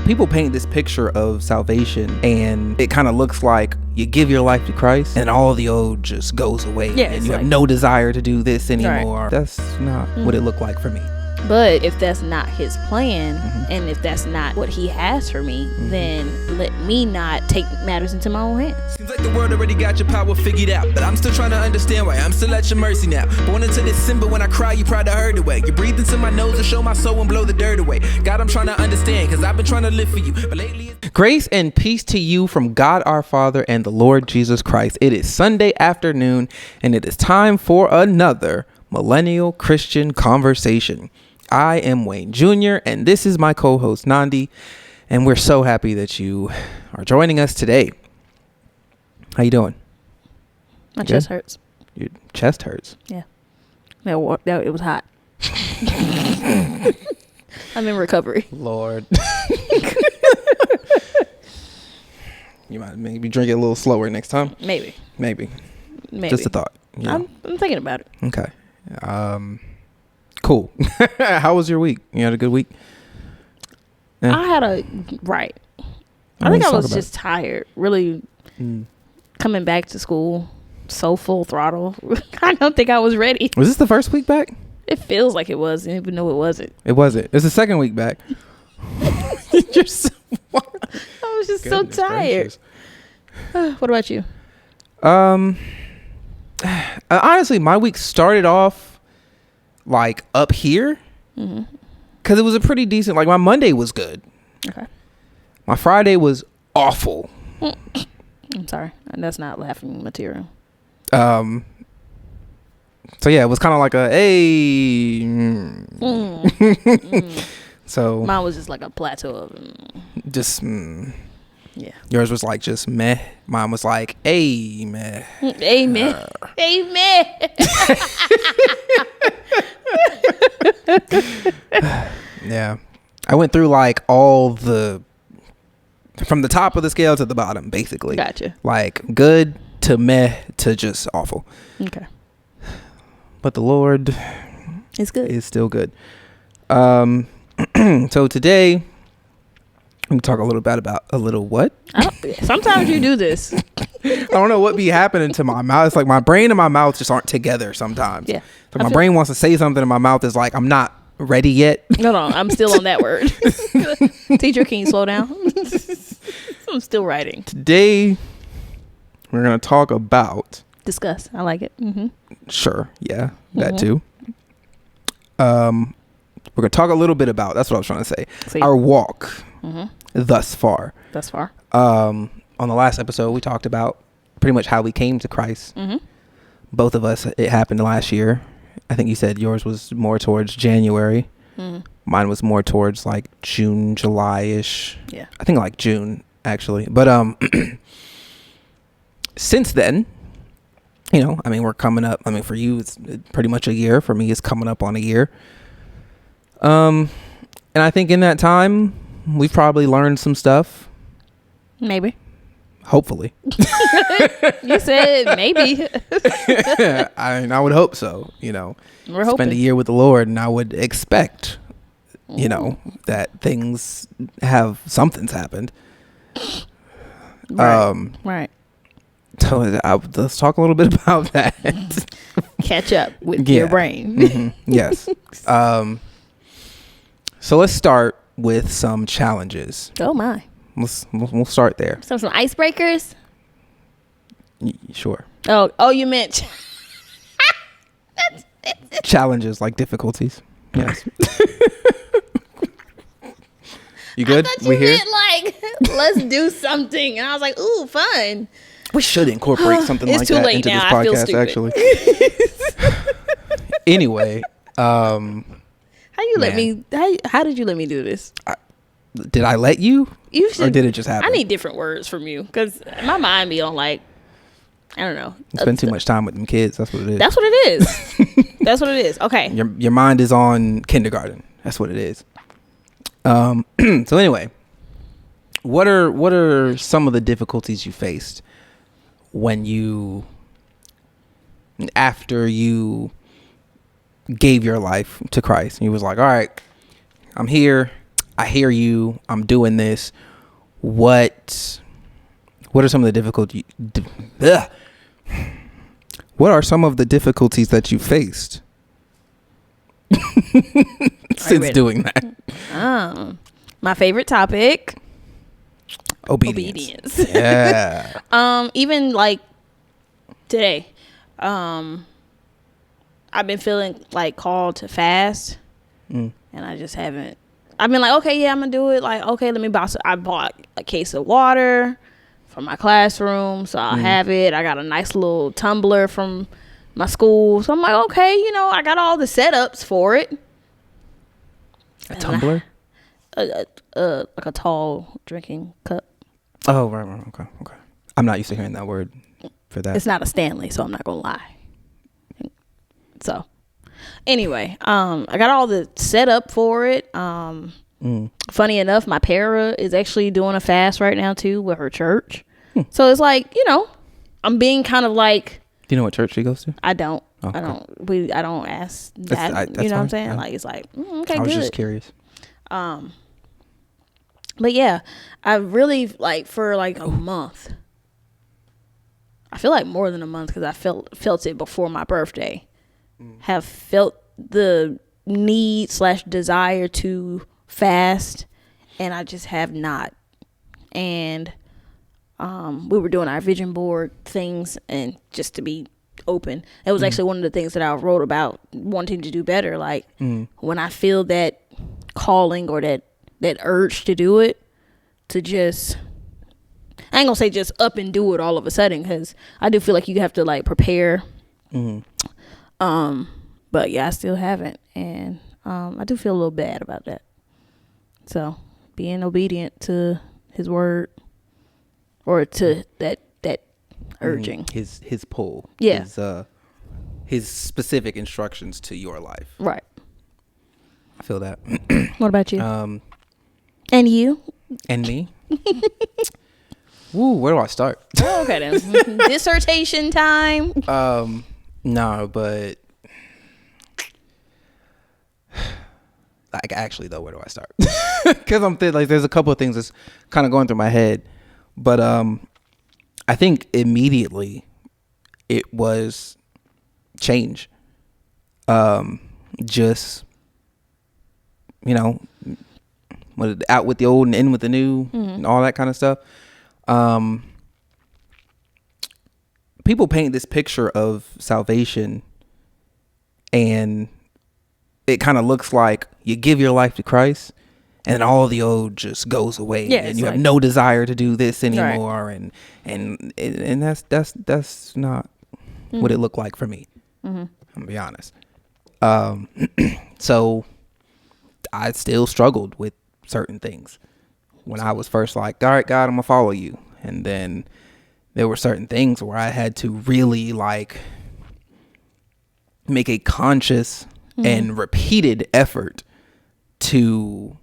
people paint this picture of salvation, and it kind of looks like you give your life to Christ and all the old just goes away, and you have no desire to do this anymore. Right. That's not what it looked like for me. But if that's not his plan, and if that's not what he has for me, then let me not take matters into my own hands. Seems like the world already got your power figured out, but I'm still trying to understand why I'm still at your mercy now. Born into December, when I cry, you tried to hurt away. You breathe into my nose and show my soul and blow the dirt away. God, I'm trying to understand, because I've been trying to live for you, but lately... Grace and peace to you from God our Father and the Lord Jesus Christ. It is Sunday afternoon, and it is time for another Millennial Christian Conversation. I am Wayne Jr., and this is my co-host, Nandi, and we're so happy that you are joining us today. How you doing? My chest hurts. Your chest hurts? Yeah. It was hot. I'm in recovery. Lord. You might maybe drink it a little slower next time. Maybe. Just a thought. I'm thinking about it. Okay. Cool. How was your week? You had a good week? Yeah. I had a I think I was just tired. Really coming back to school so full throttle. I don't think I was ready. Was this the first week back? It feels like it was, even though it wasn't. It wasn't. It's the second week back. You're so I was just so tired. What about you? Honestly, my week started off like up here, because it was a pretty decent, like my Monday was good. Okay. My Friday was awful. I'm sorry, that's not laughing material. So yeah, it was kind of like a So mine was just like a plateau of just yeah. Yours was like just meh. Mine was like amen. Amen. Amen. Yeah, I went through like all the from the top of the scale to the bottom, basically. Gotcha. Like good to meh to just awful. Okay. But the Lord is good. Is still good. So today I'm talk a little bit about a little what? Sometimes you do this. I don't know what be happening to my mouth. It's like my brain and my mouth just aren't together sometimes. Yeah. So my brain wants to say something and my mouth is like, I'm not ready yet. No, I'm still on that word. Teacher, can you slow down? I'm still writing. Today, we're going to talk about... Discuss. I like it. Sure. Yeah, that too. We're going to talk a little bit about, that's what I was trying to say, our walk thus far. On the last episode, we talked about pretty much how we came to Christ. Both of us, it happened last year. I think you said yours was more towards January. Mine was more towards like June, July-ish. Yeah. I think like June, actually. But since then, you know, I mean, we're coming up. I mean, for you, it's pretty much a year. For me, it's coming up on a year. And I think in that time, we've probably learned some stuff. Maybe. Hopefully. You said maybe. I mean, I would hope so, you know. We're hoping. Spend a year with the Lord, and I would expect, you know, that something's happened. Right. So let's talk a little bit about that. Catch up with your brain. Yes. So let's start with some challenges. Oh my. We'll start there. Some icebreakers. Sure. Oh, you meant challenges, like difficulties. Yes. You good? I thought you meant like let's do something, and I was like, ooh, fun. We should incorporate something like that into this podcast. Actually. Anyway, how did you let me do this? Did I let you? You should, or did it just happen? I need different words from you because my mind be on like, I don't know. Spend too much time with them kids. That's what it is. That's what it is. That's what it is. Okay. Your mind is on kindergarten. That's what it is. So anyway, what are some of the difficulties you faced after you gave your life to Christ? And you was like, all right, I'm here. I hear you. I'm doing this. What are some of the difficulties? What are some of the difficulties that you faced since doing that? My favorite topic. Obedience. Yeah. Even like today, I've been feeling like called to fast, and I just haven't. I've been like, okay, yeah, I'm gonna do it. Like, okay, let me buy. I bought a case of water from my classroom, so I'll have it. I got a nice little tumbler from my school, so I'm like, okay, I got all the setups for it. A tumbler? Like a tall drinking cup. Oh, right. Okay. I'm not used to hearing that word for that. It's not a Stanley, so I'm not gonna lie. So, anyway, I got all the setup for it. Funny enough, my para is actually doing a fast right now too with her church. So it's like, I'm being kind of like. Do you know what church she goes to? I don't. Oh, okay. I don't ask that. That's you know fine. what I'm saying? Yeah. Like, it's like, okay, I was good. just curious. But yeah, I really like for like a month. I feel like more than a month because I felt it before my birthday. Have felt the need / desire to fast, and I just have not. And we were doing our vision board things, and just to be open, it was actually one of the things that I wrote about wanting to do better. Like when I feel that calling or that urge to do it, to just, I ain't gonna say just up and do it all of a sudden, because I do feel like you have to like prepare. But yeah, I still haven't, and I do feel a little bad about that. So being obedient to his word, or to that urging, his pull, his specific instructions to your life. Right. I feel that. What about you? And you? And me? Woo, where do I start? Oh, okay then. Dissertation time. No, but like actually though, where do I start? Because I'm like, there's a couple of things that's kind of going through my head, but I think immediately it was change. Just out with the old and in with the new, and all that kind of stuff. People paint this picture of salvation, and it kind of looks like you give your life to Christ and all the old just goes away, and you have no desire to do this anymore. Right. And that's not what it looked like for me. I'm gonna be honest. So I still struggled with certain things when I was first like, all right, God, I'm gonna follow you. And then there were certain things where I had to really like make a conscious and repeated effort to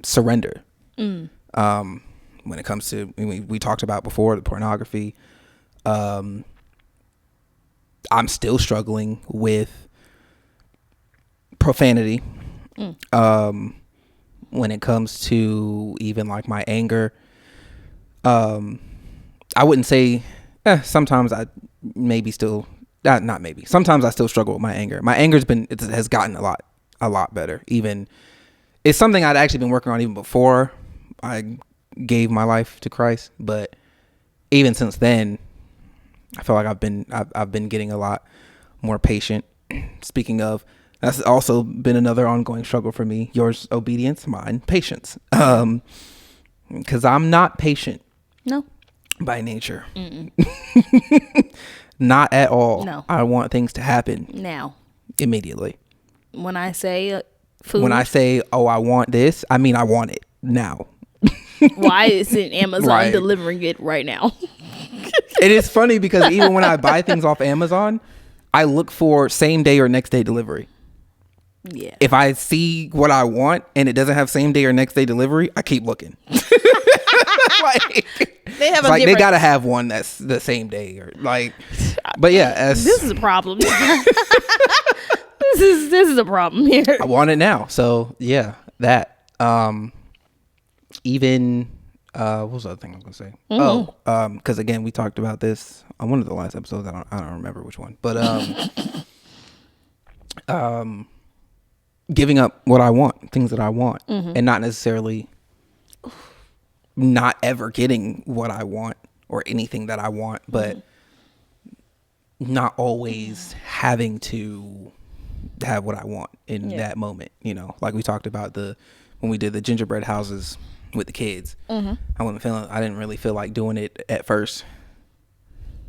surrender. When it comes to, we talked about before, the pornography, I'm still struggling with profanity. When it comes to even like my anger, I wouldn't say, sometimes I maybe still, not maybe, sometimes I still struggle with my anger. My anger's has gotten a lot better. Even, it's something I'd actually been working on even before I gave my life to Christ. But even since then, I feel like I've been getting a lot more patient. Speaking of, that's also been another ongoing struggle for me. Yours, obedience, mine, patience. Because I'm not patient. No. By nature. Not at all. No. I want things to happen now. Immediately. When I say food. When I say, oh, I want this, I mean I want it now. Why isn't Amazon delivering it right now? It is funny because even when I buy things off Amazon, I look for same day or next day delivery. Yeah. If I see what I want and it doesn't have same day or next day delivery, I keep looking. They have they gotta have one that's the same day or like. But yeah, this is a problem. This is a problem here. I want it now, so yeah, that. Even what was the other thing I was gonna say? Because again, we talked about this on one of the last episodes. I don't remember which one, but giving up what I want, things that I want, and not necessarily not ever getting what I want or anything that I want, but not always having to have what I want in that moment. You know, like we talked about when we did the gingerbread houses with the kids. I didn't really feel like doing it at first,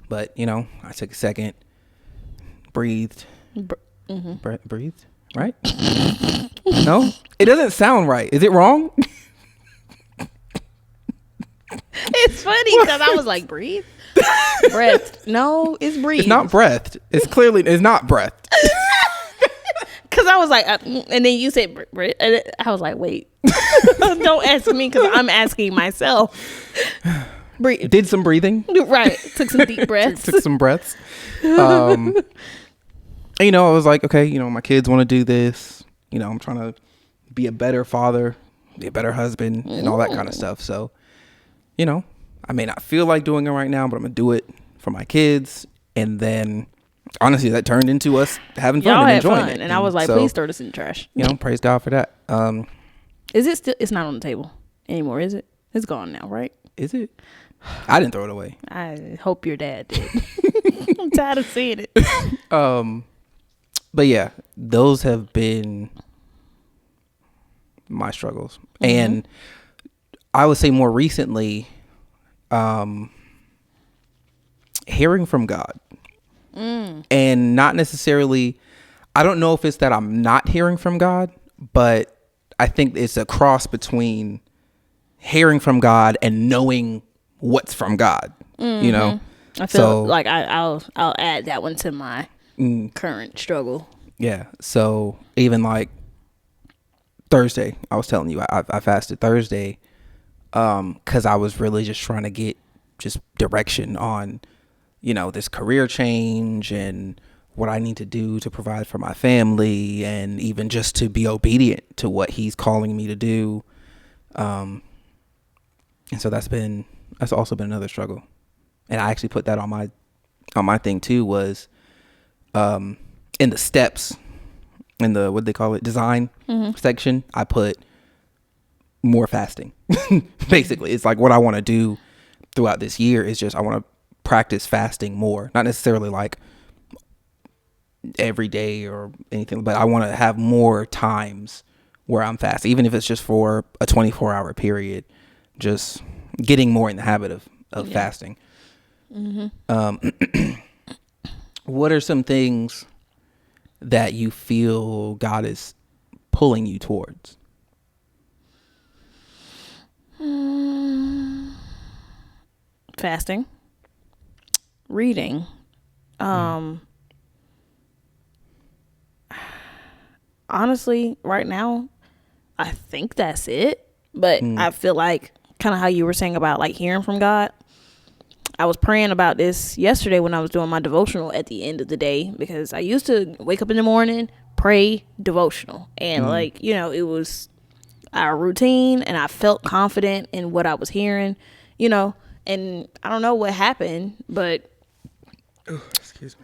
but you know, I took a second, breathed, breathed, right? No, it doesn't sound right. Is it wrong? It's funny because I was like, breathe, breath. No, it's breathe. It's not breathed. It's not breathed. Because I was like, and then you said, and I was like, wait, don't ask me because I'm asking myself. Breathe. Did some breathing. Right. Took some deep breaths. Took some breaths. And, you know, I was like, okay, you know, my kids want to do this. You know, I'm trying to be a better father, be a better husband, and all that kind of stuff. So, you know, I may not feel like doing it right now, but I'm going to do it for my kids. And then, honestly, that turned into us having fun and enjoying it. And I was like, please throw this in the trash. You know, praise God for that. Is it still? It's not on the table anymore, is it? It's gone now, right? Is it? I didn't throw it away. I hope your dad did. I'm tired of seeing it. But yeah, those have been my struggles. And I would say more recently, hearing from God. And not necessarily, I don't know if it's that I'm not hearing from God, but I think it's a cross between hearing from God and knowing what's from God. You know, I feel like I'll add that one to my current struggle. Yeah. So even like Thursday, I was telling you, I fasted Thursday because I was really just trying to get just direction on, you know, this career change and what I need to do to provide for my family, and even just to be obedient to what he's calling me to do. And so that's also been another struggle. And I actually put that on my thing too, was in the steps, in the, what they call it, design section, I put more fasting. Basically, it's like what I want to do throughout this year is just, I want to practice fasting more, not necessarily like every day or anything, but I want to have more times where I'm fasting, even if it's just for a 24-hour period, just getting more in the habit of fasting. What are some things that you feel God is pulling you towards? Fasting, reading, honestly, right now, I think that's it. But I feel like kind of how you were saying about like hearing from God. I was praying about this yesterday when I was doing my devotional at the end of the day, because I used to wake up in the morning, pray, devotional, and like, you know, it was our routine, and I felt confident in what I was hearing, you know. And I don't know what happened, but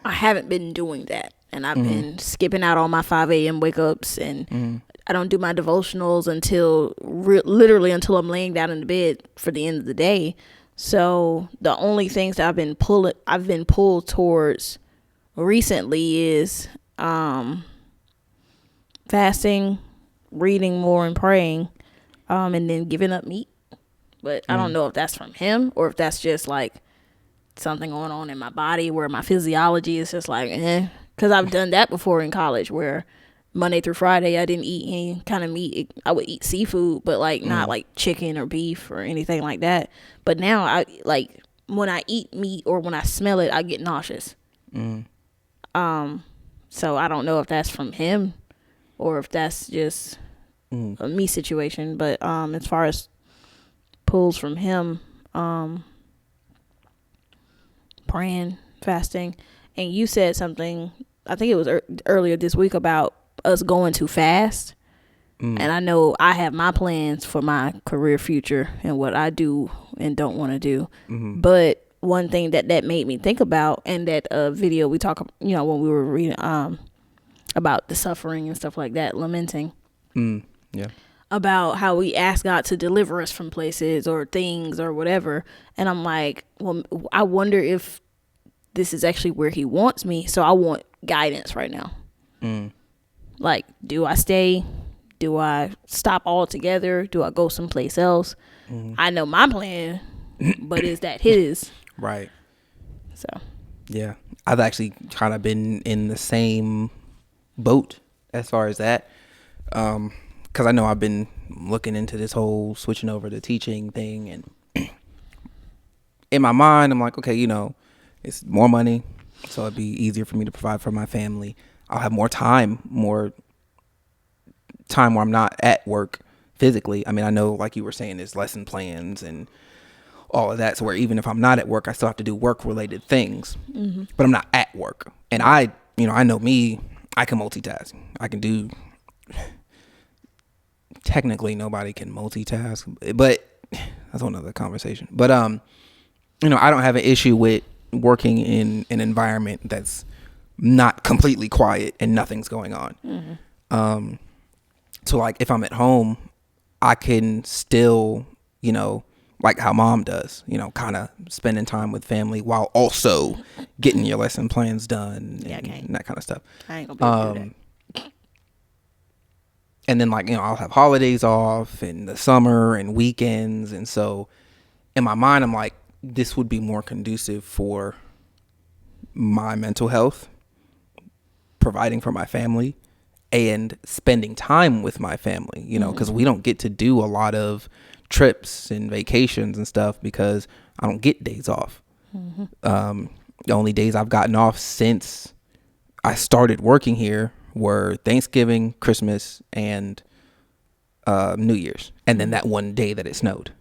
I haven't been doing that. And I've been skipping out on my 5 a.m. wake ups, and I don't do my devotionals until literally until I'm laying down in the bed for the end of the day. So the only things that I've been pulled towards recently is fasting, reading more and praying, and then giving up meat. But I don't know if that's from him or if that's just like something going on in my body where my physiology is just like, because I've done that before in college, where Monday through Friday I didn't eat any kind of meat. I would eat seafood, but like not like chicken or beef or anything like that. But now I like, when I eat meat or when I smell it, I get nauseous. So I don't know if that's from him or if that's just a me situation. But as far as pulls from him, praying, fasting, and you said something, I think it was earlier this week, about us going too fast. And I know I have my plans for my career future and what I do and don't want to do. But one thing that made me think about, and that video we talk, when we were reading about the suffering and stuff like that, lamenting. Yeah. About how we ask God to deliver us from places or things or whatever. And I'm like, well, I wonder if this is actually where he wants me. So I want guidance right now. Like, do I stay? Do I stop altogether? Do I go someplace else? I know my plan, but is that his? Right. So. Yeah. I've actually kind of been in the same boat as far as that. Because I know I've been looking into this whole switching over to teaching thing. And in my mind, I'm like, okay, it's more money. So it'd be easier for me to provide for my family. I'll have more time where I'm not at work physically. I mean, I know, like you were saying, there's lesson plans and all of that. So where even if I'm not at work, I still have to do work related things, but I'm not at work. And I know me, I can multitask. I can do, technically nobody can multitask, but that's another conversation. But, I don't have an issue with working in an environment that's not completely quiet and nothing's going on. So like if I'm at home, I can still, like how mom does, kind of spending time with family while also getting your lesson plans done and that kind of stuff. I ain't gonna be able to do that. And then like, I'll have holidays off in the summer and weekends. And so in my mind, I'm like, this would be more conducive for my mental health, providing for my family, and spending time with my family, because we don't get to do a lot of trips and vacations and stuff because I don't get days off. The only days I've gotten off since I started working here were Thanksgiving, Christmas, and New Year's. And then that one day that it snowed.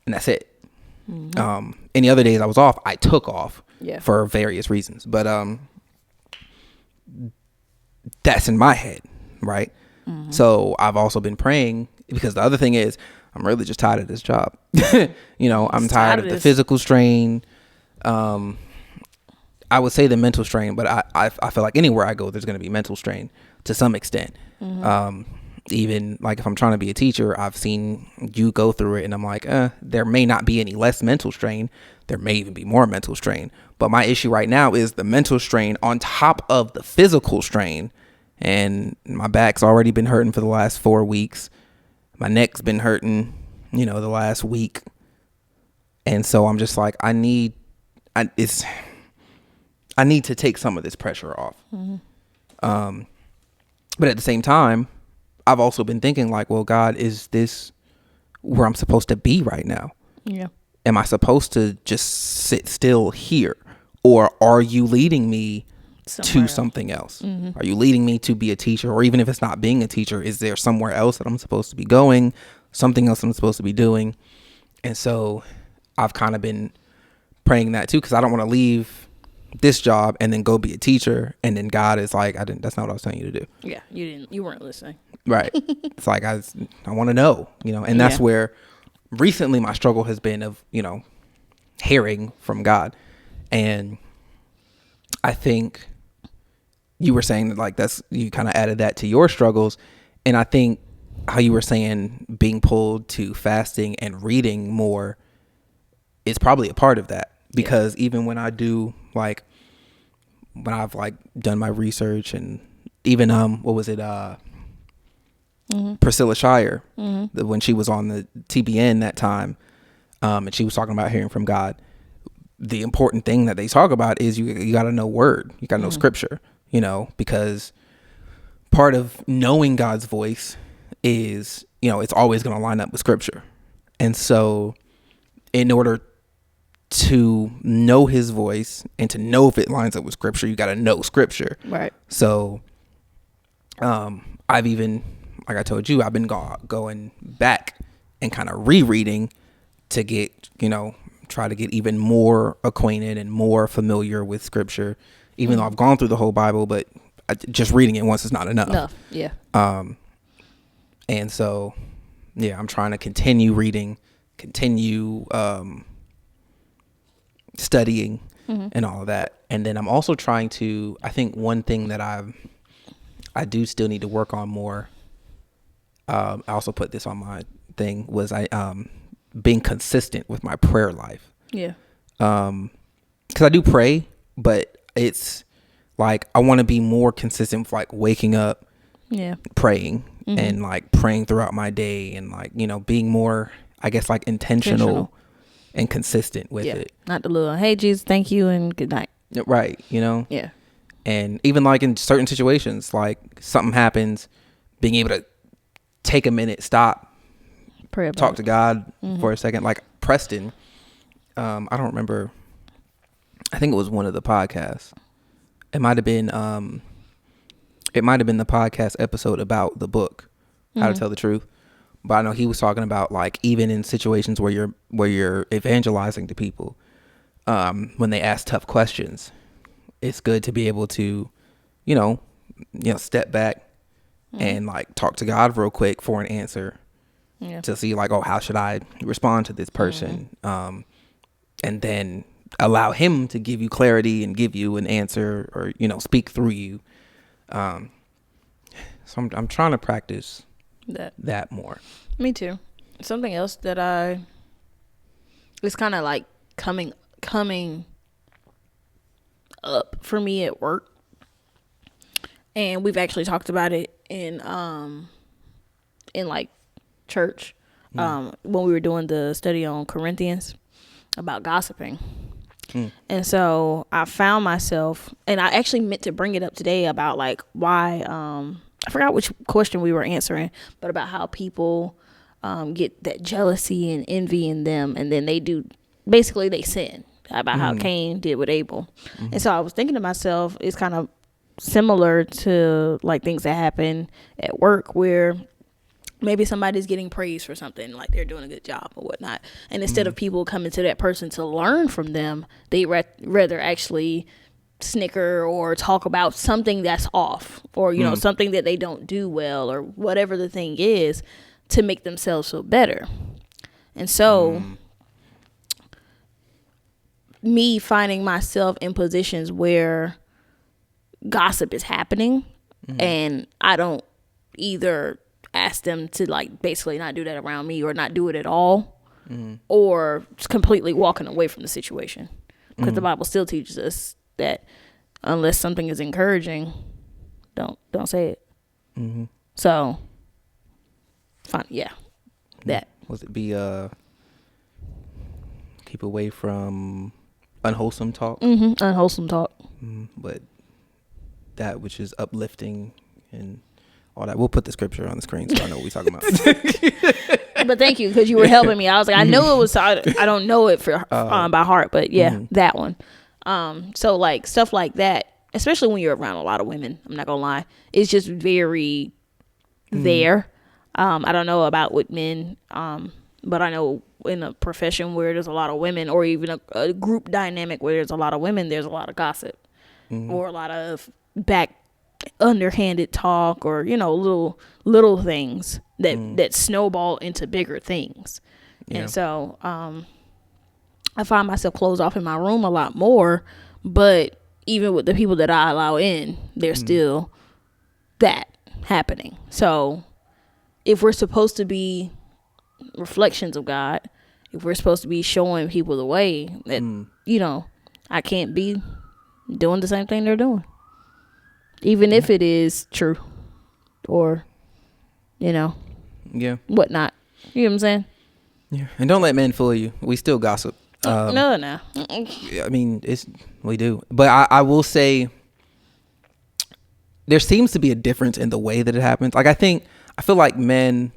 And that's it. Any other days I was off, I took off for various reasons. But that's in my head, right? So I've also been praying, because the other thing is I'm really just tired of this job. I'm tired of the physical strain. I would say the mental strain, but I feel like anywhere I go, there's going to be mental strain to some extent. Even like if I'm trying to be a teacher, I've seen you go through it and I'm like, there may not be any less mental strain. There may even be more mental strain. But my issue right now is the mental strain on top of the physical strain. And my back's already been hurting for the last 4 weeks. My neck's been hurting, the last week. And so I'm just like, I need to take some of this pressure off. But at the same time, I've also been thinking like, well, God, is this where I'm supposed to be right now? Yeah. Am I supposed to just sit still here? Or are you leading me to something else? Are you leading me to be a teacher? Or even if it's not being a teacher, is there somewhere else that I'm supposed to be going? Something else I'm supposed to be doing? And so I've kind of been praying that too, because I don't want to leave this job and then go be a teacher. And then God is like, that's not what I was telling you to do. Yeah. You weren't listening. Right. It's like, I want to know, and that's where recently my struggle has been of, hearing from God. And I think you were saying that like you kind of added that to your struggles. And I think how you were saying being pulled to fasting and reading more is probably a part of that, because even when I do like, when I've like done my research and even, what was it? Priscilla Shire, when she was on the TBN that time, and she was talking about hearing from God. The important thing that they talk about is you got to know word, you got to know scripture, because part of knowing God's voice is, it's always going to line up with scripture. And so in order to know his voice and to know if it lines up with scripture, you got to know scripture. Right. So, I've even, like I told you, I've been going back and kind of rereading to get, try to get even more acquainted and more familiar with scripture, even though I've gone through the whole Bible, but just reading it once is not enough. Yeah. And so, yeah, I'm trying to continue reading, continue studying, and all of that. And then I'm also trying to, I think one thing that I do still need to work on more. I also put this on my thing, was being consistent with my prayer life. Yeah. Because I do pray, but it's like I want to be more consistent with like waking up, praying, and like praying throughout my day, and like, you know, being more, I guess, like intentional and consistent with it. Not the little, hey Jesus, thank you and good night. Right. You know? Yeah. And even like in certain situations, like something happens, being able to take a minute, stop, pray about talk to God for a second. Like Preston, I don't remember. I think it was one of the podcasts. It might have been the podcast episode about the book, How to Tell the Truth. But I know he was talking about like even in situations where you're evangelizing to people, when they ask tough questions, it's good to be able to, you know, step back and like talk to God real quick for an answer, to see like, oh, how should I respond to this person, and then allow him to give you clarity and give you an answer, or, you know, speak through you. So I'm trying to practice that more. Me too. Something else that it's kind of like coming up for me at work, and we've actually talked about it in like church, when we were doing the study on Corinthians about gossiping. And so I found myself, and I actually meant to bring it up today about like why, I forgot which question we were answering, but about how people get that jealousy and envy in them, and then they sin, about how Cain did with Abel. And so I was thinking to myself, it's kind of similar to like things that happen at work where maybe somebody's getting praised for something, like they're doing a good job or whatnot, and instead of people coming to that person to learn from them, they rather actually snicker or talk about something that's off, or you know, something that they don't do well, or whatever the thing is, to make themselves feel better. And so me finding myself in positions where gossip is happening, and I don't either ask them to like basically not do that around me, or not do it at all, or just completely walking away from the situation, because the Bible still teaches us that unless something is encouraging, don't say it. So fine, that was it be keep away from unwholesome talk. Unwholesome talk. But that which is uplifting and all that. We'll put the scripture on the screen so I know what we're talking about. But thank you, because you were helping me. I was like, I know it was, I don't know it by heart, but that one. So like stuff like that, especially when you're around a lot of women, I'm not gonna lie, it's just very there. I don't know about with men, but I know in a profession where there's a lot of women, or even a group dynamic where there's a lot of women, there's a lot of gossip, or a lot of underhanded talk, or you know, little things that snowball into bigger things. And so I find myself closed off in my room a lot more, but even with the people that I allow in, there's still that happening. So if we're supposed to be reflections of God, if we're supposed to be showing people the way, that you know, I can't be doing the same thing they're doing, even if it is true, or you know, whatnot. You know what I'm saying? Yeah. And don't let men fool you. We still gossip. No. I mean, we do, but I will say there seems to be a difference in the way that it happens. Like I feel like men,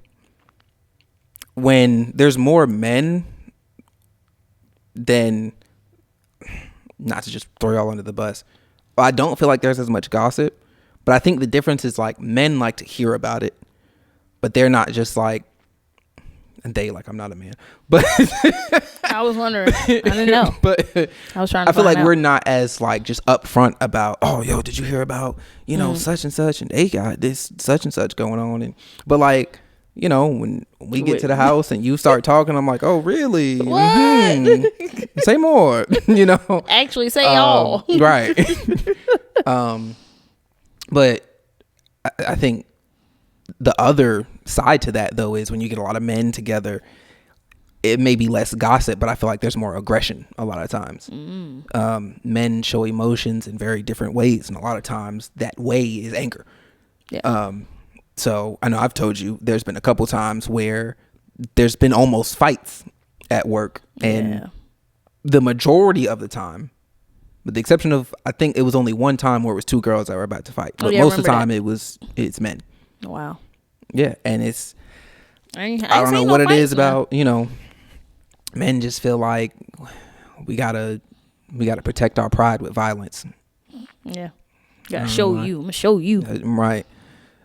when there's more men, then, not to just throw y'all under the bus, I don't feel like there's as much gossip, but I think the difference is like men like to hear about it, but they're not just like, and they like, I'm not a man, but I was wondering, I didn't know, but I was trying to I feel like out. we're not as like just upfront about, oh, yo, did you hear about, you know, such and such, and they got this such and such going on, and but like you know, when we get to the house and you start talking, I'm like, oh, really? What? Mm-hmm. Say more, you know. Actually, say all. Right. But I think the other side to that, though, is when you get a lot of men together, it may be less gossip, but I feel like there's more aggression a lot of times. Men show emotions in very different ways, and a lot of times that way is anger. Yeah. So I know I've told you there's been a couple times where there's been almost fights at work, and the majority of the time, with the exception of, I think it was only one time where it was two girls that were about to fight, but most of the time it's men. Wow. Yeah, and it's I don't know what it is about, you know, men just feel like we gotta protect our pride with violence. Yeah, gotta show you. I'm gonna show you. Right.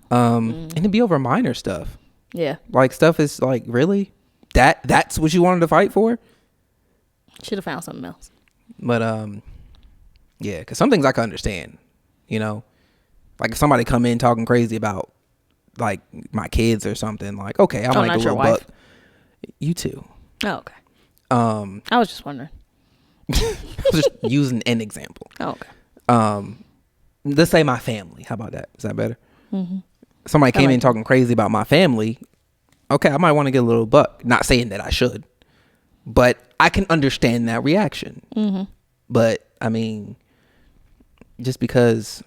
And it'd be over minor stuff. Yeah, like stuff is like, really, that's what you wanted to fight for? Should have found something else. But yeah, because some things I can understand, you know, like if somebody come in talking crazy about like my kids or something, like, okay, I might go a little buck. You too. Oh, okay. I was just wondering. I was just using an example. Oh, okay. Let's say my family. How about that? Is that better? Mm-hmm. Somebody came in talking crazy about my family. Okay, I might want to get a little buck. Not saying that I should, but I can understand that reaction. Mm-hmm. But I mean, just because,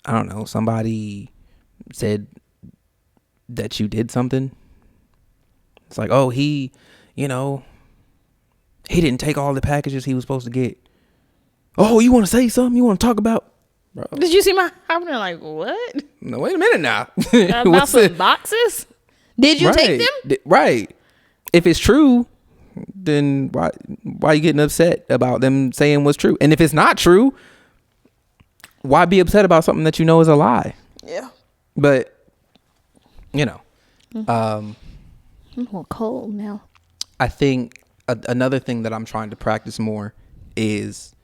I don't know, somebody said that you did something, it's like, oh, he didn't take all the packages he was supposed to get. Oh, you want to say something? You want to talk about? Bro. Did you see my? I'm like, what? No, wait a minute now. About some boxes? Did you take them? Right. If it's true, then why are you getting upset about them saying what's true? And if it's not true, why be upset about something that you know is a lie? Yeah. But, you know. I'm more cold now. I think another thing that I'm trying to practice more is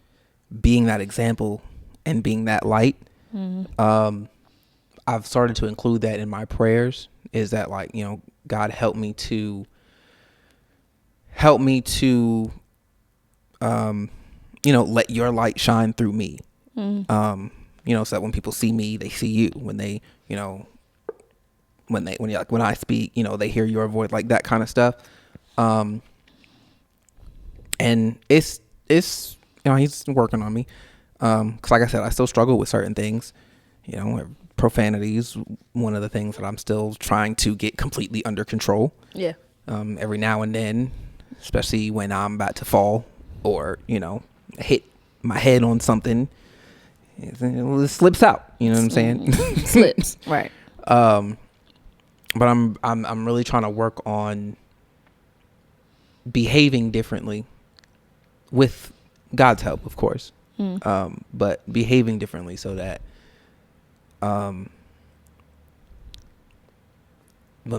being that example and being that light. Mm-hmm. I've started to include that in my prayers, is that, like, you know, God help me to you know, let your light shine through me. Mm-hmm. You know, so that when people see me, they see you. When they, you know, when I speak, you know, they hear your voice, like that kind of stuff. And it's you know, he's working on me. 'Cause like I said, I still struggle with certain things, you know, profanity is one of the things that I'm still trying to get completely under control. Yeah. Every now and then, especially when I'm about to fall or, you know, hit my head on something, it slips out, you know what I'm saying? Slips. Right. But I'm really trying to work on behaving differently with God's help, of course. But behaving differently so that when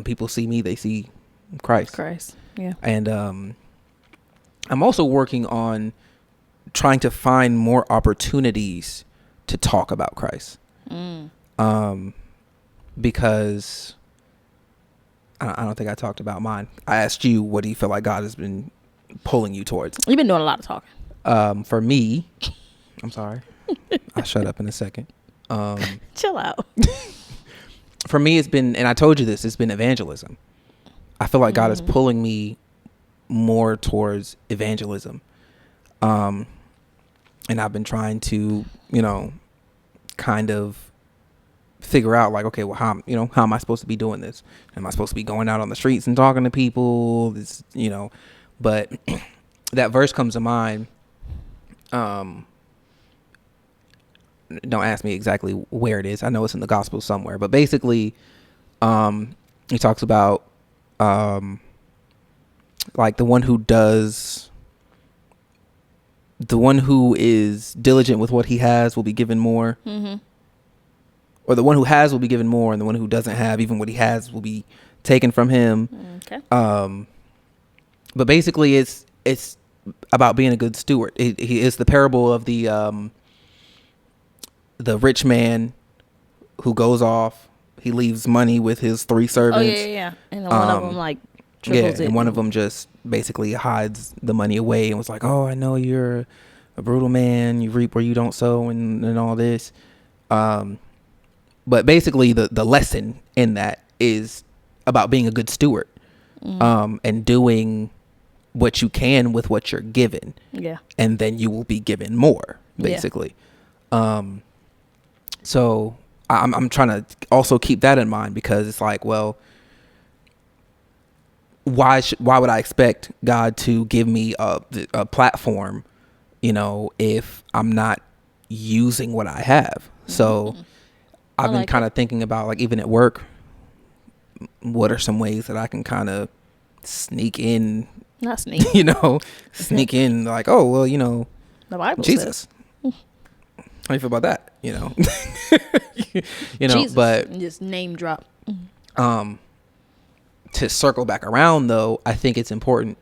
people see me, they see Christ. Yeah. And I'm also working on trying to find more opportunities to talk about Christ. Because I don't think I talked about mine. I asked you, what do you feel like God has been pulling you towards? You've been doing a lot of talking. For me, I'm sorry. I'll shut up in a second. Chill out. For me, it's been, and I told you this, it's been evangelism. I feel like God is pulling me more towards evangelism. And I've been trying to, you know, kind of figure out, like, okay, well, how am I supposed to be doing this? Am I supposed to be going out on the streets and talking to people? This, you know, but that verse comes to mind. Don't ask me exactly where it is. I know it's in the gospel somewhere, but basically, he talks about, like the one who is diligent with what he has will be given more. Mm-hmm. Or the one who has will be given more, and the one who doesn't have, even what he has, will be taken from him. Okay. But basically, it's about being a good steward. It's the parable of the rich man who goes off he leaves money with his 3 servants. Oh yeah. And then one of them like triples it. And one of them just basically hides the money away and was like, "Oh, I know you're a brutal man. You reap where you don't sow, and all this." But basically, the lesson in that is about being a good steward, and doing what you can with what you're given. Yeah. And then you will be given more, basically. Yeah. So I'm trying to also keep that in mind, because it's like, well, why would I expect God to give me a platform, if I'm not using what I have? So I've been kind of thinking about, like, even at work, what are some ways that I can kind of sneak in, not sneak, sneak in, like, oh, well, the Bible Jesus says. How do you feel about that? Jesus, but just name drop. To circle back around, though, I think it's important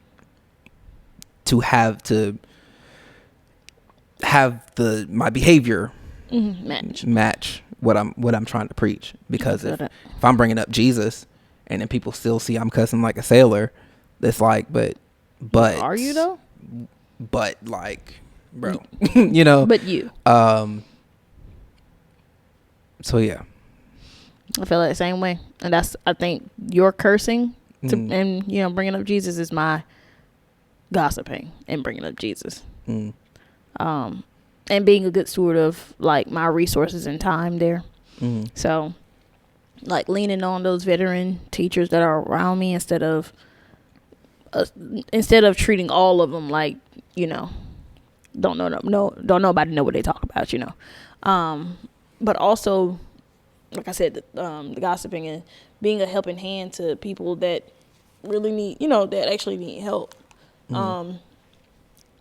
to have my behavior match what I'm trying to preach, because if I'm bringing up Jesus and then people still see I'm cussing like a sailor, it's like, but are you though? But like, bro, But you. So yeah, I feel like the same way, and that's, I think, your cursing and bringing up Jesus is my gossiping and bringing up Jesus. And being a good steward of, like, my resources and time there. So, like, leaning on those veteran teachers that are around me instead of treating all of them like, don't nobody know what they talk about, but also, like I said, the gossiping and being a helping hand to people that really need, that actually need help.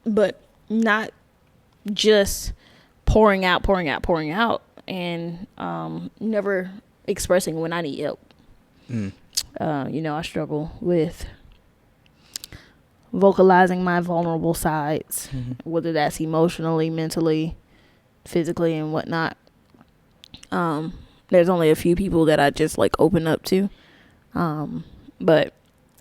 But not just pouring out and never expressing when I need help. I struggle with vocalizing my vulnerable sides, whether that's emotionally, mentally, physically, and whatnot. There's only a few people that I just, like, open up to. But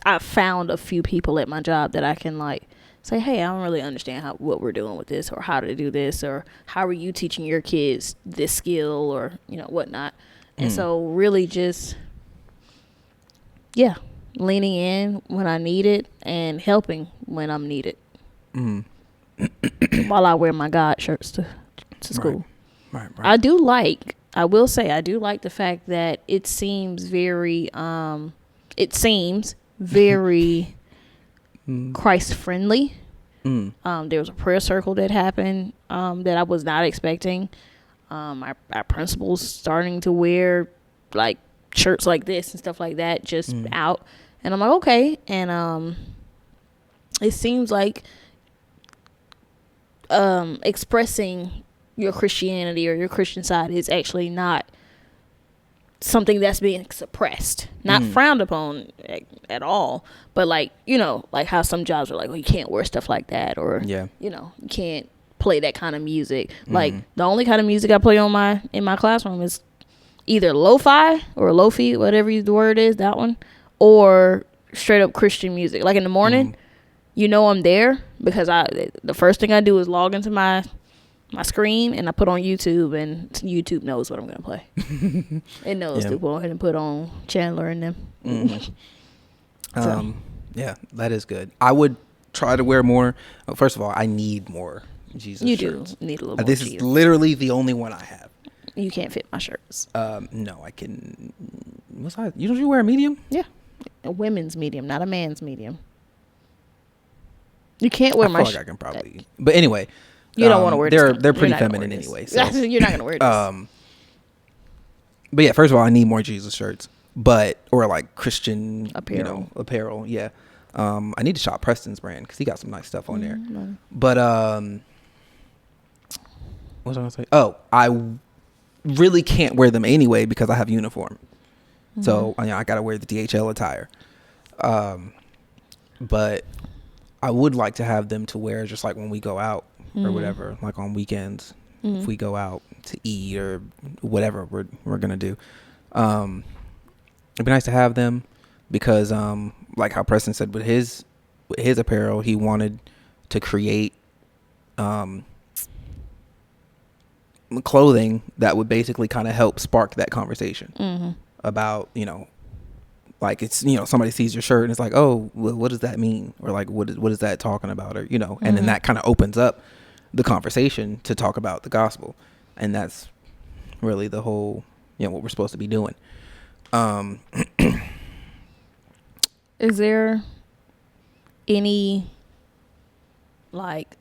I found a few people at my job that I can, like, say, hey, I don't really understand what we're doing with this, or how to do this, or how are you teaching your kids this skill, or, whatnot. And so really just, leaning in when I need it and helping when I'm needed. While I wear my God shirts to school. Right. I will say, I do like the fact that it seems very Christ friendly. There was a prayer circle that happened that I was not expecting. Our principals starting to wear, like, shirts like this and stuff like that, just out, and I'm like, okay. And it seems like expressing your Christianity or your Christian side is actually not something that's being suppressed, not frowned upon at all, but, like, like how some jobs are like, well, you can't wear stuff like that, or you can't play that kind of music. Like, the only kind of music I play in my classroom is either lo-fi or lo-fi, whatever the word is, that one, or straight up Christian music. Like in the morning, I'm there because the first thing I do is log into my screen and I put on YouTube, and YouTube knows what I'm gonna play. It knows to go ahead and put on Chandler and them. So. Yeah, that is good. I would try to wear more. First of all, I need more Jesus shirts. You do need a little more. This is literally the only one I have. You can't fit my shirts. No, I can. What size? You wear a medium? Yeah, a women's medium, not a man's medium. You can't wear my. I feel like I can probably. But anyway, you don't want to wear. They're pretty feminine anyway. So. You're not gonna wear this. But yeah, first of all, I need more Jesus shirts, or like Christian apparel. Apparel. Yeah. I need to shop Preston's brand because he got some nice stuff on there. But what was I gonna say? Oh, I really can't wear them anyway because I have uniform. So I gotta wear the DHL attire. But I would like to have them to wear just like when we go out or whatever, like on weekends, if we go out to eat or whatever we're gonna do. It'd be nice to have them because, like how Preston said with his apparel, he wanted to create clothing that would basically kind of help spark that conversation about, like it's, somebody sees your shirt and it's like, oh, well, what does that mean? Or like, what is that talking about? Or, and then that kind of opens up the conversation to talk about the gospel. And that's really the whole, what we're supposed to be doing. Is there any like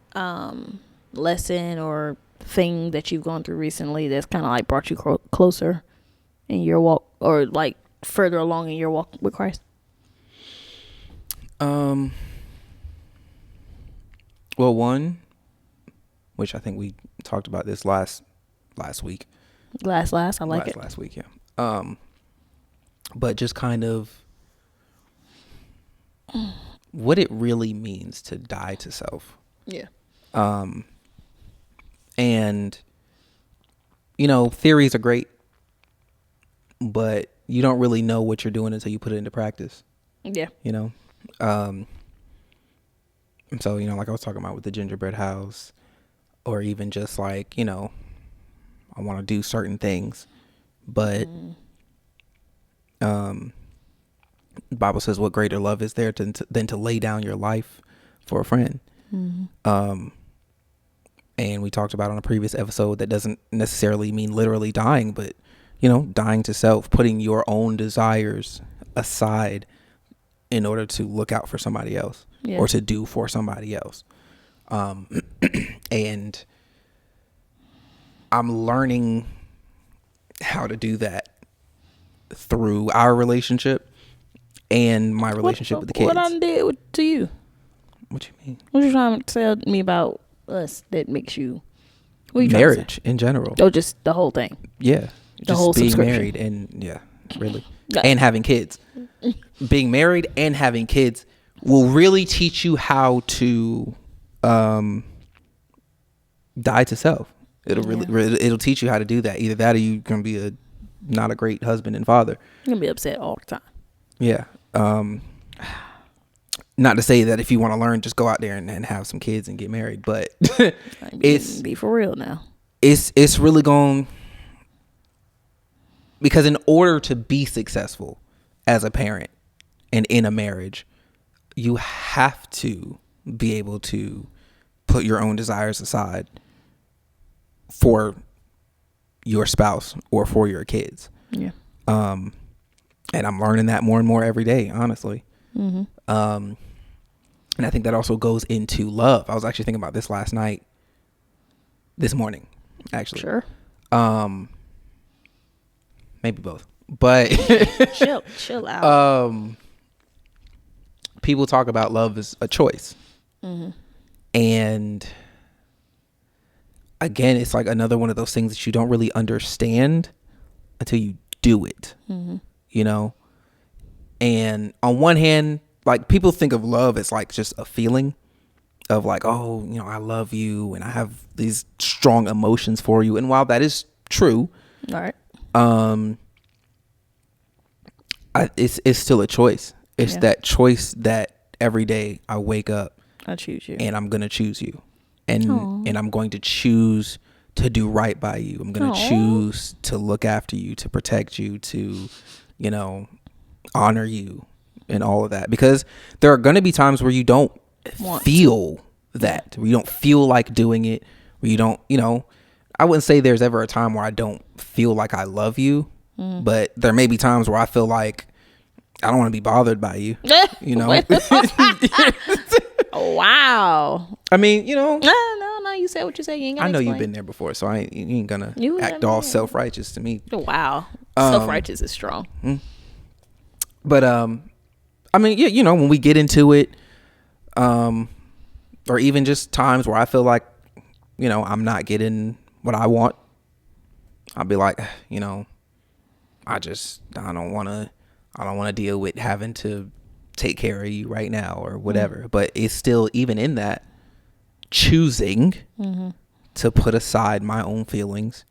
lesson or thing that you've gone through recently that's kind of like brought you closer in your walk, or like further along in your walk with Christ? Well, one, which I think we talked about this last week. I like it. Last week, yeah. But just kind of what it really means to die to self. Yeah. And theories are great, but you don't really know what you're doing until you put it into practice. Yeah. So, like I was talking about with the gingerbread house, or even just like, I want to do certain things, but the Bible says what greater love is there than to lay down your life for a friend. And we talked about on a previous episode that doesn't necessarily mean literally dying, but dying to self, putting your own desires aside in order to look out for somebody else or to do for somebody else. And I'm learning how to do that through our relationship and my relationship with the kids. What I did to you? What you mean? What you trying to tell me about us that makes you? Marriage in general. Oh, just the whole thing. Yeah, the whole being married and really, and having kids. Being married and having kids will really teach you how to die to self. It'll it'll teach you how to do that. Either that or you're gonna be not a great husband and father. You're gonna be upset all the time. Yeah. Not to say that if you want to learn, just go out there and have some kids and get married, but be for real now. It's really going, because in order to be successful as a parent and in a marriage, you have to be able to put your own desires aside for your spouse or for your kids. Yeah. And I'm learning that more and more every day, honestly. And I think that also goes into love. I was actually thinking about this this morning, actually. Sure. Maybe both, but chill out. People talk about love as a choice. And again, it's like another one of those things that you don't really understand until you do it, and on one hand, like people think of love as like just a feeling of like, oh, I love you and I have these strong emotions for you. And while that is true, all right, it's still a choice. It's that choice that every day I wake up, I choose you, and I'm going to choose you, and I'm going to choose to do right by you. I'm going to choose to look after you, to protect you, to, honor you and all of that, because there are going to be times where you don't feel that, where you don't feel like doing it, where you don't, I wouldn't say there's ever a time where I don't feel like I love you, but there may be times where I feel like I don't want to be bothered by you, Oh, wow. I mean, No, you said what you said. You ain't gotta I know explain. You've been there before, so you ain't gonna act all self-righteous to me. Wow. Self-righteous is strong. But I mean, when we get into it, or even just times where I feel like, I'm not getting what I want, I'll be like, I don't want to deal with having to take care of you right now or whatever. But it's still, even in that, choosing to put aside my own feelings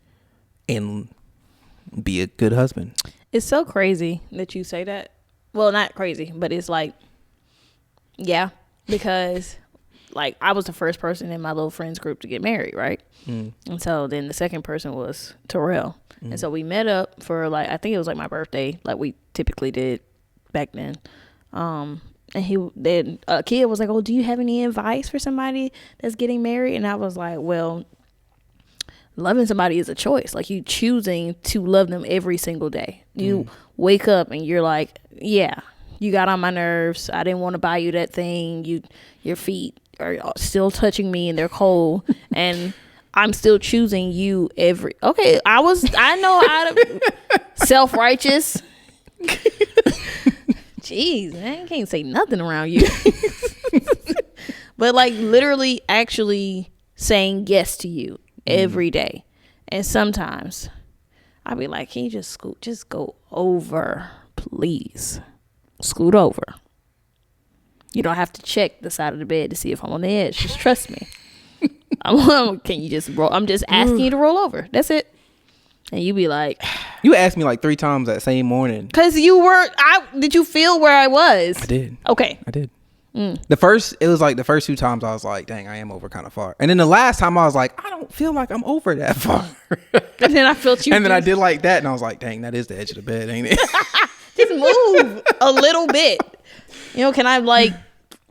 and be a good husband. It's so crazy that you say that. Well, not crazy, but it's like, yeah, because like I was the first person in my little friends group to get married, right? And so then the second person was Terrell. And so we met up for like, I think it was like my birthday, like we typically did back then. And a kid was like, oh, do you have any advice for somebody that's getting married? And I was like, well, loving somebody is a choice. Like you choosing to love them every single day. You wake up and you're like, yeah, you got on my nerves. I didn't want to buy you that thing. Your feet are still touching me and they're cold. And I'm still choosing you okay. I know how to self-righteous. Jeez, man, I can't say nothing around you. But like literally actually saying yes to you every day. And sometimes I'll be like, can you just go over, please? Scoot over. You don't have to check the side of the bed to see if I'm on the edge. Just trust me. Can you just roll? I'm just asking you to roll over. That's it. And you be like, you asked me like 3 times that same morning. Cause did you feel where I was? I did. Okay. I did. It was like the first 2 times I was like, dang, I am over kind of far. And then the last time I was like, I don't feel like I'm over that far. And then I felt you. And then I did like that. And I was like, dang, that is the edge of the bed, ain't it? Just move a little bit. You know, can I like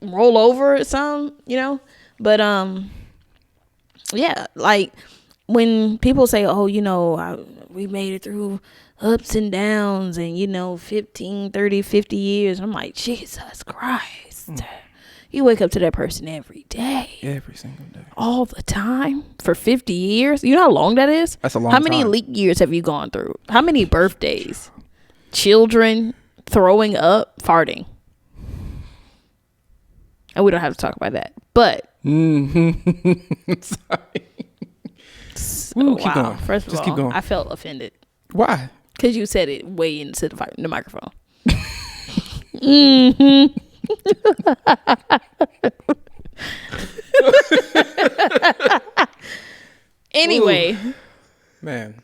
roll over some, you know? But, yeah, like when people say, oh, you know, we made it through ups and downs and, you know, 15, 30, 50 years. I'm like, Jesus Christ. You wake up to that person every day. Every single day. All the time for 50 years. You know how long that is? That's a long time. How many leap years have you gone through? How many birthdays? Children throwing up, farting. And we don't have to talk about that. But. Sorry. Ooh, keep going. First of all, keep going. I felt offended. Why? Because you said it way into the microphone. Anyway. Ooh. Man.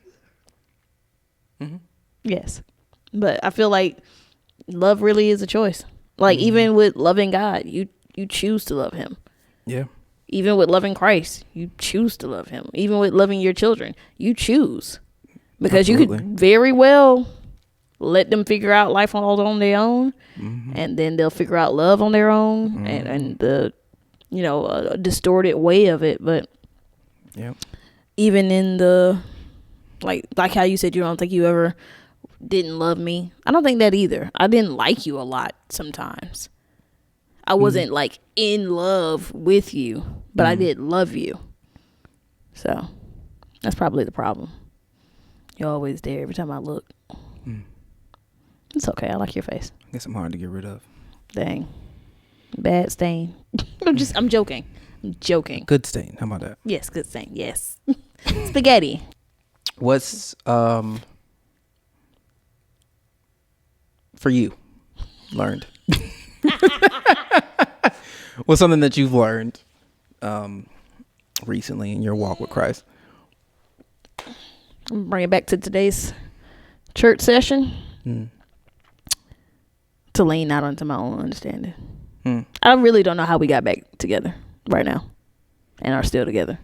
Yes. But I feel like love really is a choice. Like even with loving God, you choose to love him. Yeah. Even with loving Christ, you choose to love him. Even with loving your children, you choose. Because Absolutely. you could very well let them figure out life on their own. And then they'll figure out love on their own and the, you know, a distorted way of it. But even in the, like how you said you don't think you ever didn't love me. I don't think that either. I didn't like you a lot sometimes. I wasn't like in love with you, but I did love you. So that's probably the problem. You're always there every time I look. It's okay. I like your face. I guess I'm hard to get rid of. Dang. Bad stain. I'm joking. Good stain. How about that? Yes, good stain. Yes. Spaghetti. What's for you learned? What's something that you've learned recently in your walk with Christ? Bring it back to today's church session. To lean out onto my own understanding. I really don't know how we got back together right now and are still together.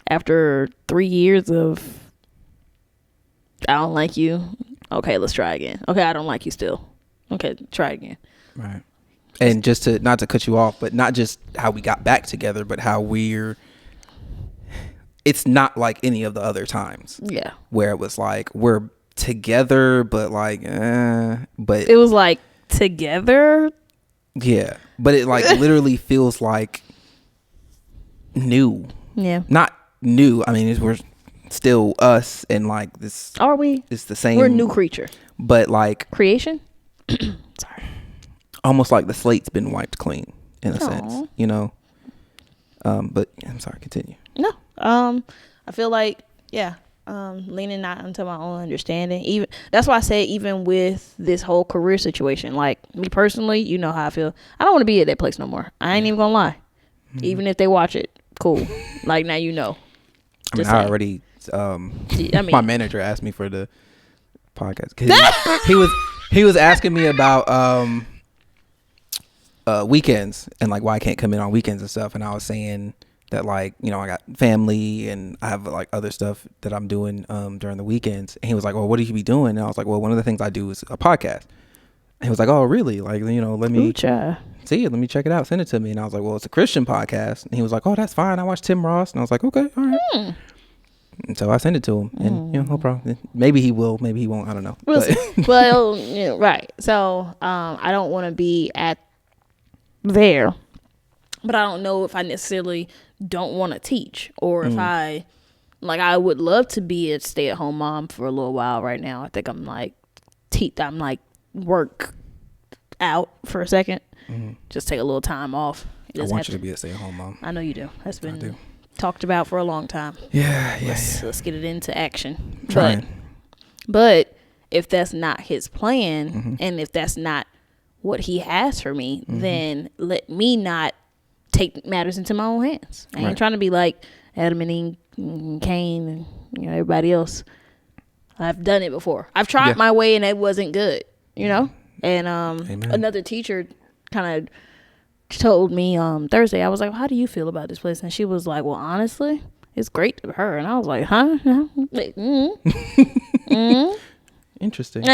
After 3 years of I don't like you. Okay, let's try again. Okay, I don't like you still. Okay, try again. Right. And just to not to cut you off, but not just how we got back together, but how it's not like any of the other times. Yeah. Where it was like we're together, but like but it was like together. Yeah. But it like literally feels like new. Yeah. Not new. I mean, we're still us and like this. Are we? It's the same. We're a new creature. But like creation. Sorry. Almost like the slate's been wiped clean in a sense, you know. But I'm sorry. Continue. No. I feel like leaning not into my own understanding. Even that's why I say even with this whole career situation, like me personally, you know how I feel. I don't want to be at that place no more. I ain't even gonna lie. Even if they watch it, cool. Like now you know. I mean, I already. My manager asked me for the podcast. He was asking me about weekends and like why I can't come in on weekends and stuff, and I was saying that like, you know, I got family and I have like other stuff that I'm doing during the weekends. And he was like, well, what do you be doing? And I was like, well, one of the things I do is a podcast. And he was like, oh, really? Like, you know, let me see it. Let me check it out. Send it to me. And I was like, well, it's a Christian podcast. And he was like, oh, that's fine. I watch Tim Ross. And I was like, okay, all right. And so I sent it to him. And, you know, no problem. Maybe he will. Maybe he won't. I don't know. Well, you know, right. So I don't want to be at there. But I don't know if I necessarily don't want to teach, or if I would love to be a stay-at-home mom for a little while right now. I think I'm like work out for a second. Just take a little time off. I want you to be a stay-at-home mom. I know you do. That's been talked about for a long time. Let's get it into action. But if that's not his plan, and if that's not what he has for me, then let me not take matters into my own hands. I ain't trying to be like Adam and Eve and Cain and, you know, everybody else. I've done it before. I've tried my way and it wasn't good, you know? And another teacher kind of told me Thursday, I was like, well, how do you feel about this place? And she was like, well, honestly, it's great to her. And I was like, huh? Interesting.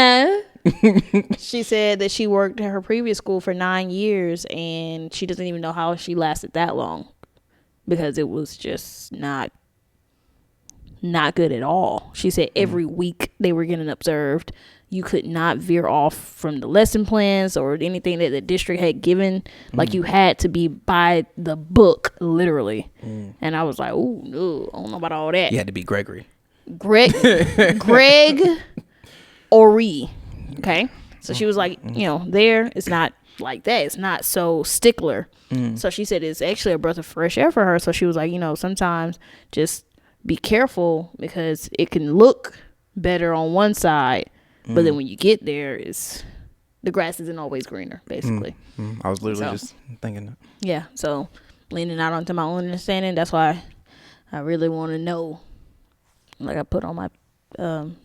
She said that she worked at her previous school for 9 years and she doesn't even know how she lasted that long, because it was just not good at all. She said every week they were getting observed. You could not veer off from the lesson plans or anything that the district had given. Like, you had to be by the book, literally. And I was like, oh, no, I don't know about all that. You had to be Greg Ori. Okay. So she was like, you know, there, it's not like that. It's not so stickler. So she said it's actually a breath of fresh air for her. So she was like, you know, sometimes just be careful, because it can look better on one side, but then when you get there, the grass isn't always greener, basically. I was literally just thinking that. Yeah. So leaning out onto my own understanding. That's why I really want to know, like I put on my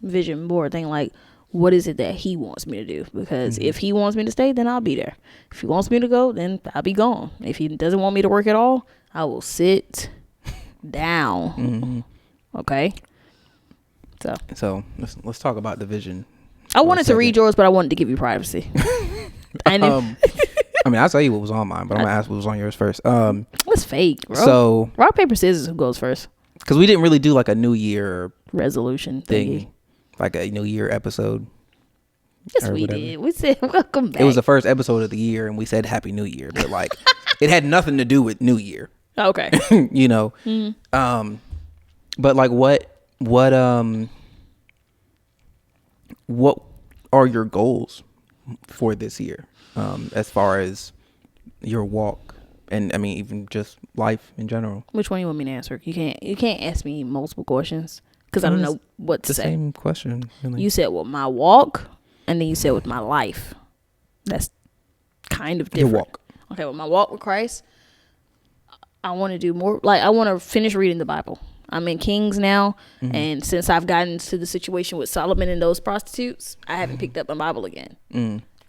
vision board thing, like, what is it that he wants me to do? Because if he wants me to stay, then I'll be there. If he wants me to go, then I'll be gone. If he doesn't want me to work at all, I will sit down. Okay. So let's talk about the vision. I wanted to read yours, but I wanted to give you privacy. I mean, I'll tell you what was on mine, but I'm gonna ask what was on yours first. What's fake, bro? So rock, paper, scissors, who goes first? Because we didn't really do like a New Year resolution thing, like a New Year episode. Yes, we did. We said welcome back. It was the first episode of the year, and we said Happy New Year, but like it had nothing to do with New Year. Okay. You know. But like what are your goals for this year, as far as your walk, and I mean even just life in general? Which one you want me to answer? You can't ask me multiple questions, because I don't know what to say. The same question. Really. You said with my walk, and then you said with my life. That's kind of different. Your walk. Okay, with my walk with Christ, I want to do more. Like, I want to finish reading the Bible. I'm in Kings now, and since I've gotten to the situation with Solomon and those prostitutes, I haven't picked up my Bible again.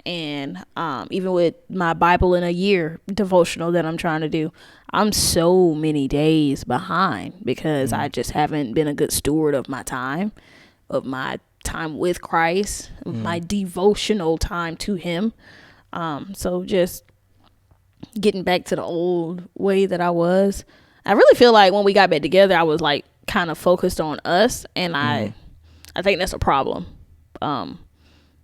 And even with my Bible in a year devotional that I'm trying to do, I'm so many days behind, because I just haven't been a good steward of my time with Christ, my devotional time to him. So just getting back to the old way that I was. I really feel like when we got back together, I was like kind of focused on us, and I think that's a problem.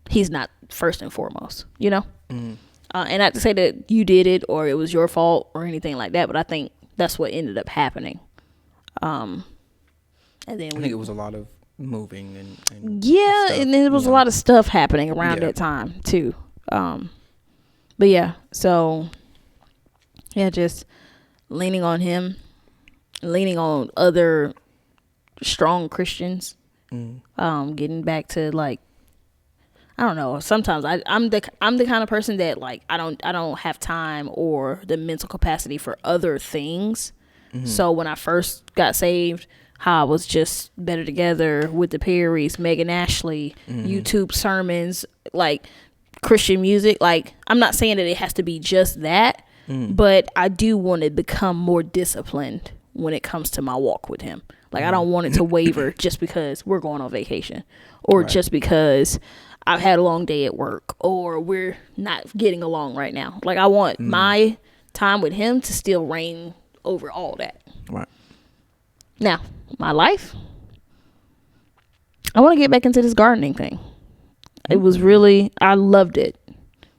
He's not first and foremost, you know? And not to say that you did it or it was your fault or anything like that, but I think that's what ended up happening. And then I think it was a lot of moving and stuff, and then there was a lot of stuff happening around that time too. But yeah, so yeah, just leaning on him, leaning on other strong Christians, getting back to like, I don't know. Sometimes I'm the kind of person that like I don't have time or the mental capacity for other things. So when I first got saved, how I was just better together with the Perrys, Megan Ashley, YouTube sermons, like Christian music. Like, I'm not saying that it has to be just that, but I do want to become more disciplined when it comes to my walk with him. Like, I don't want it to waver just because we're going on vacation, or just because I've had a long day at work, or we're not getting along right now. Like, I want my time with him to still reign over all that. Right. Now, my life, I want to get back into this gardening thing. It was really, I loved it.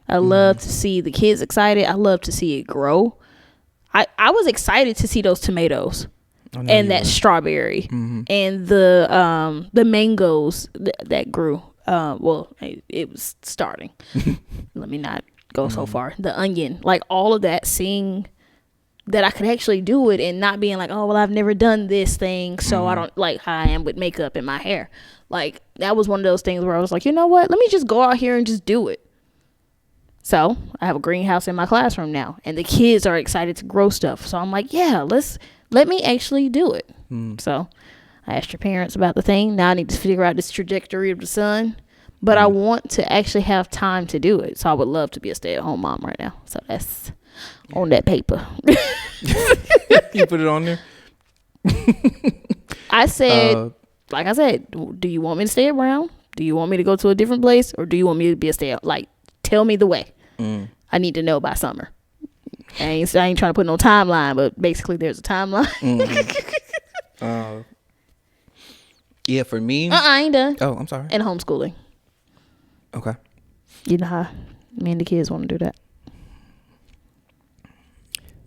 I love to see the kids excited. I love to see it grow. I was excited to see those tomatoes and that strawberry and the mangoes that grew. Well, it was starting. Let me not go so far. The onion, like all of that, seeing that I could actually do it and not being like, oh, well, I've never done this thing, so I don't, like how I am with makeup and my hair. Like, that was one of those things where I was like, you know what? Let me just go out here and just do it. So I have a greenhouse in my classroom now, and the kids are excited to grow stuff. So I'm like, yeah, let me actually do it. So I asked your parents about the thing. Now I need to figure out this trajectory of the sun, but I want to actually have time to do it. So I would love to be a stay-at-home mom right now. So that's on that paper. You put it on there? I said, like I said, do you want me to stay around? Do you want me to go to a different place? Or do you want me to be a stay-at-home? Like, tell me the way. I need to know by summer. I ain't trying to put no timeline, but basically there's a timeline. Yeah, for me. I ain't done. Oh, I'm sorry. And homeschooling. Okay. You know how me and the kids want to do that.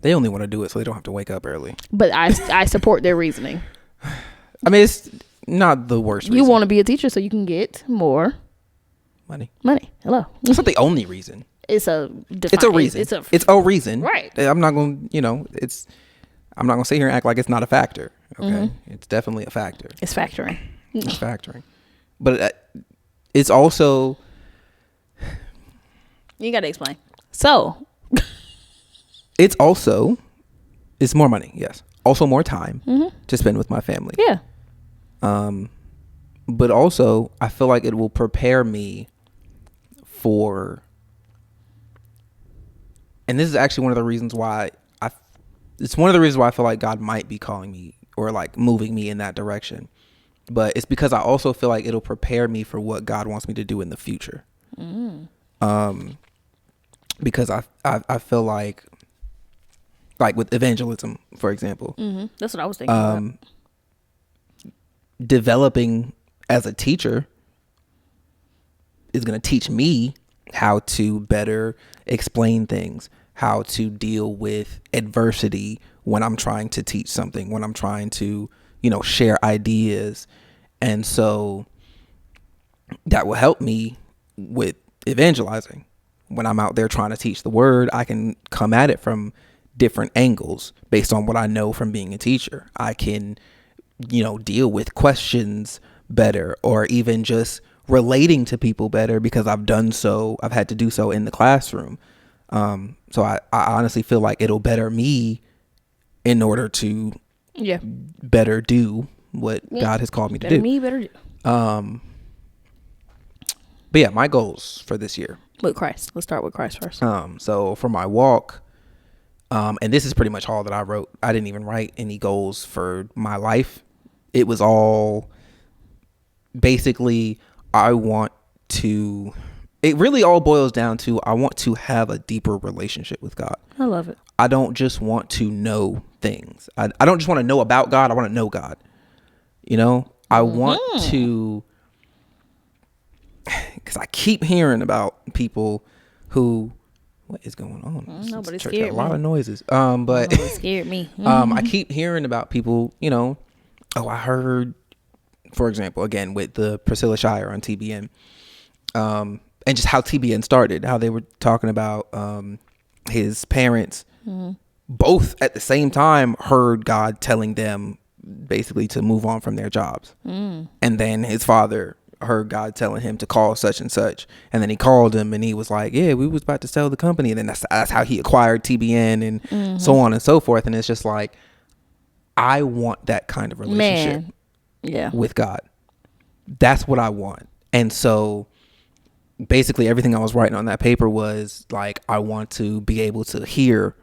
They only want to do it so they don't have to wake up early. But I support their reasoning. I mean, it's not the worst reason. You want to be a teacher so you can get more money. Hello. It's not the only reason. It's a reason. It's a reason. Right. I'm not going to, I'm not going to sit here and act like it's not a factor. Okay. It's definitely a factor. It's factoring. It's factoring. But it's also. You got to explain. So. It's more money. Yes. Also more time to spend with my family. Yeah. But also I feel like it will prepare me for, and this is actually one of the reasons why I feel like God might be calling me or like moving me in that direction. But it's because I also feel like it'll prepare me for what God wants me to do in the future. Because I feel like with evangelism, for example. That's what I was thinking about. Developing as a teacher is going to teach me how to better explain things, how to deal with adversity when I'm trying to teach something, when I'm trying to, share ideas. And so that will help me with evangelizing. When I'm out there trying to teach the word, I can come at it from different angles based on what I know from being a teacher. I can, deal with questions better, or even just relating to people better because I've had to do so in the classroom. So I honestly feel like it'll better me in order to better do what God has called me to do. Better do. But yeah, my goals for this year. With Christ. Let's start with Christ first. So for my walk, and this is pretty much all that I wrote. I didn't even write any goals for my life. It was all basically, it really all boils down to, I want to have a deeper relationship with God. I love it. I don't just want to know things. I don't just want to know about God. I want to know God. I want to, because I keep hearing about people who, what is going on? Nobody Church scared had a me. lot of noises. But Nobody scared me. I keep hearing about people, I heard, for example, again, with the Priscilla Shire on TBN, and just how TBN started, how they were talking about his parents both at the same time heard God telling them basically to move on from their jobs. And then his father heard God telling him to call such and such. And then he called him and he was like, yeah, we was about to sell the company. And then that's how he acquired TBN and so on and so forth. And it's just like, I want that kind of relationship with God. That's what I want. And so basically everything I was writing on that paper was like, I want to be able to hear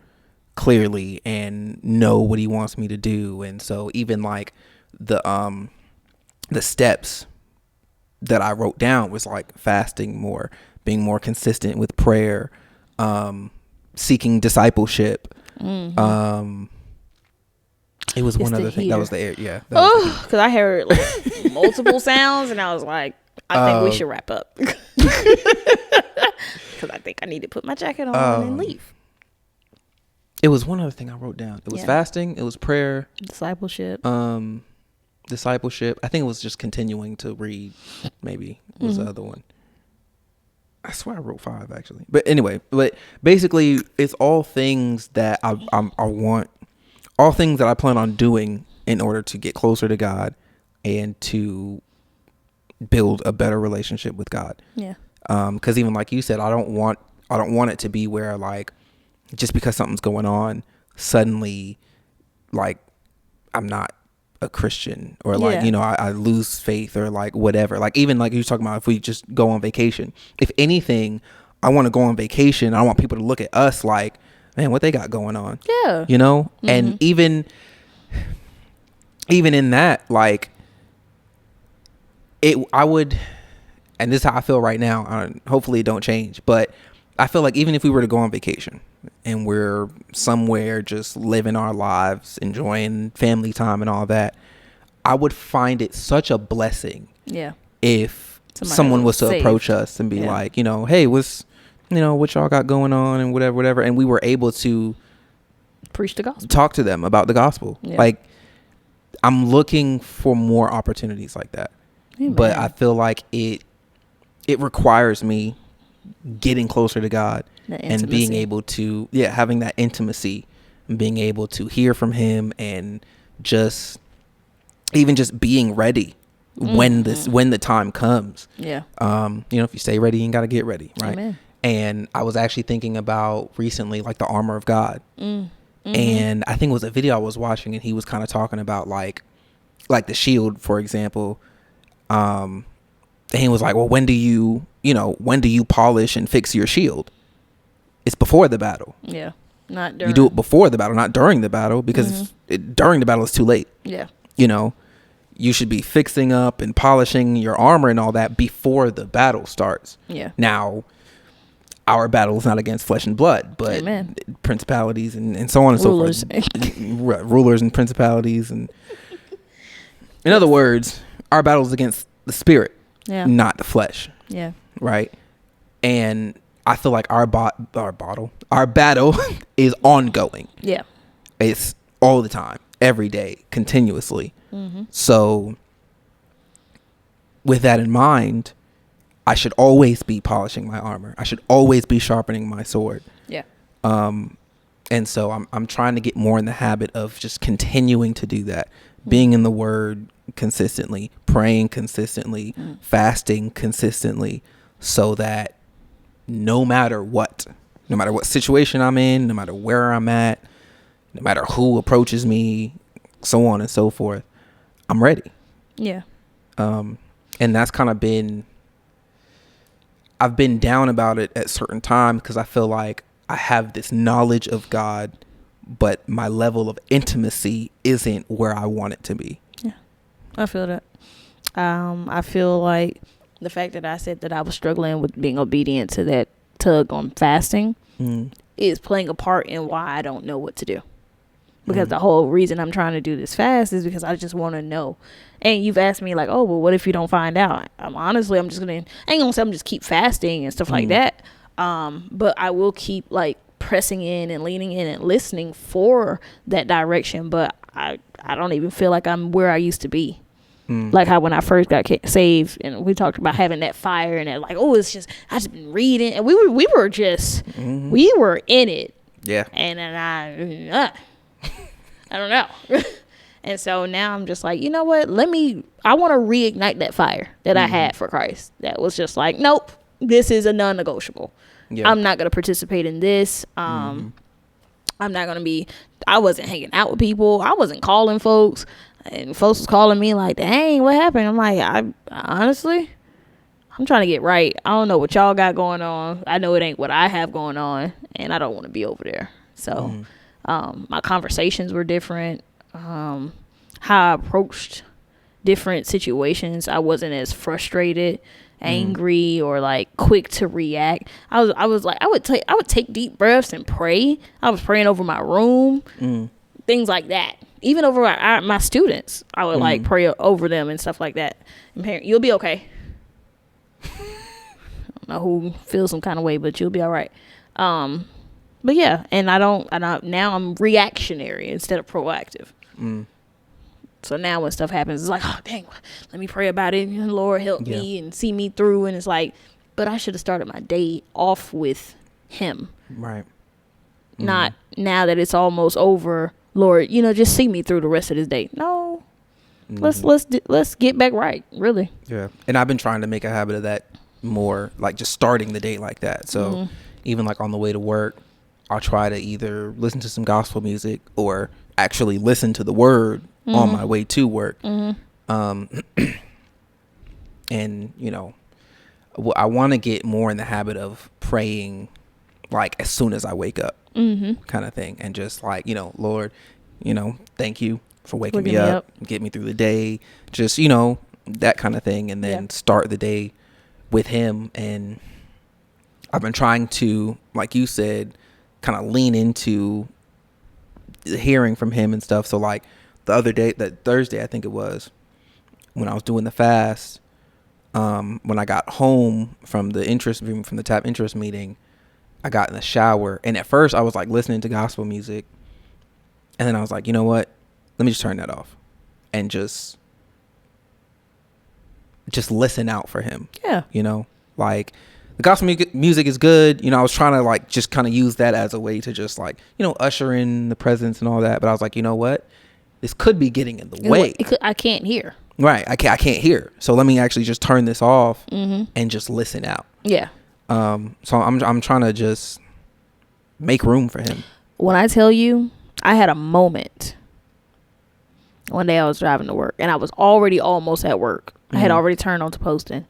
clearly and know what he wants me to do. And so even like the steps that I wrote down was like fasting more, being more consistent with prayer, seeking discipleship. It was one other thing. That was the air. Yeah. Oh, because I heard like multiple sounds and I was like, I think we should wrap up. Because I think I need to put my jacket on and leave. It was one other thing I wrote down. It was fasting. It was prayer. Discipleship. Discipleship. I think it was just continuing to read. Maybe was the other one. I swear I wrote 5 actually. But anyway, but basically it's all things that I want, all things that I plan on doing in order to get closer to God and to build a better relationship with God. Yeah. Because even like you said, I don't want it to be where like just because something's going on, suddenly like I'm not a Christian or like, you know, I lose faith or like whatever. Like even like you talking about if we just go on vacation, if anything, I want to go on vacation. I want people to look at us like, man, what they got going on. Yeah. You know? And even in that, like I would, and this is how I feel right now. Hopefully it don't change, but I feel like even if we were to go on vacation and we're somewhere just living our lives, enjoying family time and all that, I would find it such a blessing. Yeah. If someone was to approach us and be like, you know, hey, what y'all got going on and whatever. And we were able to preach the gospel, talk to them about the gospel. Yeah. Like I'm looking for more opportunities like that. Amen. But I feel like it requires me getting closer to God and being able to, having that intimacy and being able to hear from him and just being ready when the time comes. Yeah. If you stay ready, you got to get ready. Right. Amen. And I was actually thinking about recently, like the armor of God. And I think it was a video I was watching and he was kind of talking about like the shield, for example. And he was like, well, when do you polish and fix your shield? It's before the battle. Yeah. Not during. You do it before the battle, not during the battle, because during the battle it's too late. Yeah. You know, you should be fixing up and polishing your armor and all that before the battle starts. Yeah. Now, our battle is not against flesh and blood, but principalities and so on and so forth. Rulers and principalities. And in other words, our battle is against the spirit, not the flesh. Yeah. Right. And I feel like our battle is ongoing. Yeah. It's all the time, every day, continuously. So with that in mind, I should always be polishing my armor. I should always be sharpening my sword. Yeah. And so I'm trying to get more in the habit of just continuing to do that, being in the word consistently, praying consistently, fasting consistently, so that no matter what situation I'm in, no matter where I'm at, no matter who approaches me, so on and so forth, I'm ready. Yeah. And that's kind of I've been down about it at certain times because I feel like I have this knowledge of God, but my level of intimacy isn't where I want it to be. Yeah, I feel that. I feel like the fact that I said that I was struggling with being obedient to that tug on fasting is playing a part in why I don't know what to do. Because the whole reason I'm trying to do this fast is because I just want to know. And you've asked me like, oh, well, what if you don't find out? I ain't gonna say I'm just keep fasting and stuff like that. But I will keep like pressing in and leaning in and listening for that direction. But I don't even feel like I'm where I used to be. Like how when I first got saved and we talked about having that fire and that like, oh, it's just, I just been reading and we were in it. Yeah. And then I don't know. And so now I'm just like, you know what? I want to reignite that fire that I had for Christ. That was just like, nope, this is a non-negotiable. Yeah. I'm not going to participate in this. I'm not going to be, I wasn't hanging out with people. I wasn't calling folks. And folks was calling me like, dang, what happened? I'm like, honestly, I'm trying to get right. I don't know what y'all got going on. I know it ain't what I have going on. And I don't want to be over there. So my conversations were different. How I approached different situations, I wasn't as frustrated, angry, or like quick to react. I was like, I would take deep breaths and pray. I was praying over my room, things like that. Even over my students, I would like pray over them and stuff like that. And parent, you'll be okay. I don't know who feels some kind of way, but you'll be all right. But yeah, and now I'm reactionary instead of proactive. So now when stuff happens, it's like, oh dang, let me pray about it. And Lord help me and see me through. And it's like, but I should have started my day off with Him. Right. Not now that it's almost over. Lord, just see me through the rest of this day. No, let's get back right. Really. Yeah. And I've been trying to make a habit of that more, like just starting the day like that. So even like on the way to work, I'll try to either listen to some gospel music or actually listen to the word on my way to work. And I want to get more in the habit of praying like as soon as I wake up, kind of thing. And just like, Lord, thank you for waking me up, get me through the day, just, that kind of thing. And then start the day with Him. And I've been trying to, like you said, kind of lean into hearing from Him and stuff. So like the other day, that Thursday, I think it was, when I was doing the fast, when I got home from the TAP interest meeting, I got in the shower, and at first I was like listening to gospel music, and then I was like, you know what? Let me just turn that off and just listen out for Him. Yeah. Like the gospel music is good. I was trying to like just kind of use that as a way to just like, usher in the presence and all that. But I was like, you know what? This could be getting in the way. I can't hear. Right. I can't hear. So let me actually just turn this off and just listen out. Yeah. So I'm trying to just make room for Him. When I tell you, I had a moment one day I was driving to work, and I was already almost at work. I had already turned on to posting,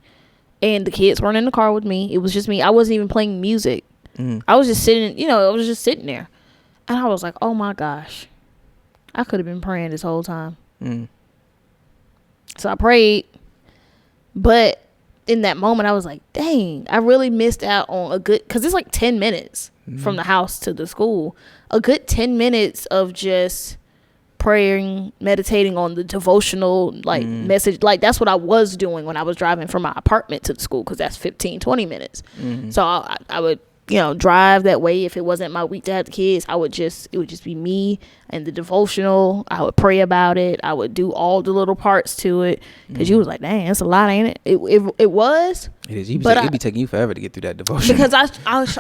and the kids weren't in the car with me. It was just me. I wasn't even playing music. I was just sitting, I was just sitting there, and I was like, oh my gosh, I could have been praying this whole time. So I prayed, but in that moment, I was like, dang, I really missed out on a good, because it's like 10 minutes from the house to the school. A good 10 minutes of just praying, meditating on the devotional message. Like that's what I was doing when I was driving from my apartment to the school, because that's 15-20 minutes. So I would drive that way. If it wasn't my week to have the kids, it would just be me and the devotional. I would pray about it. I would do all the little parts to it, because you was like, dang, that's a lot, ain't it? It was. It is. It'd be taking you forever to get through that devotion, because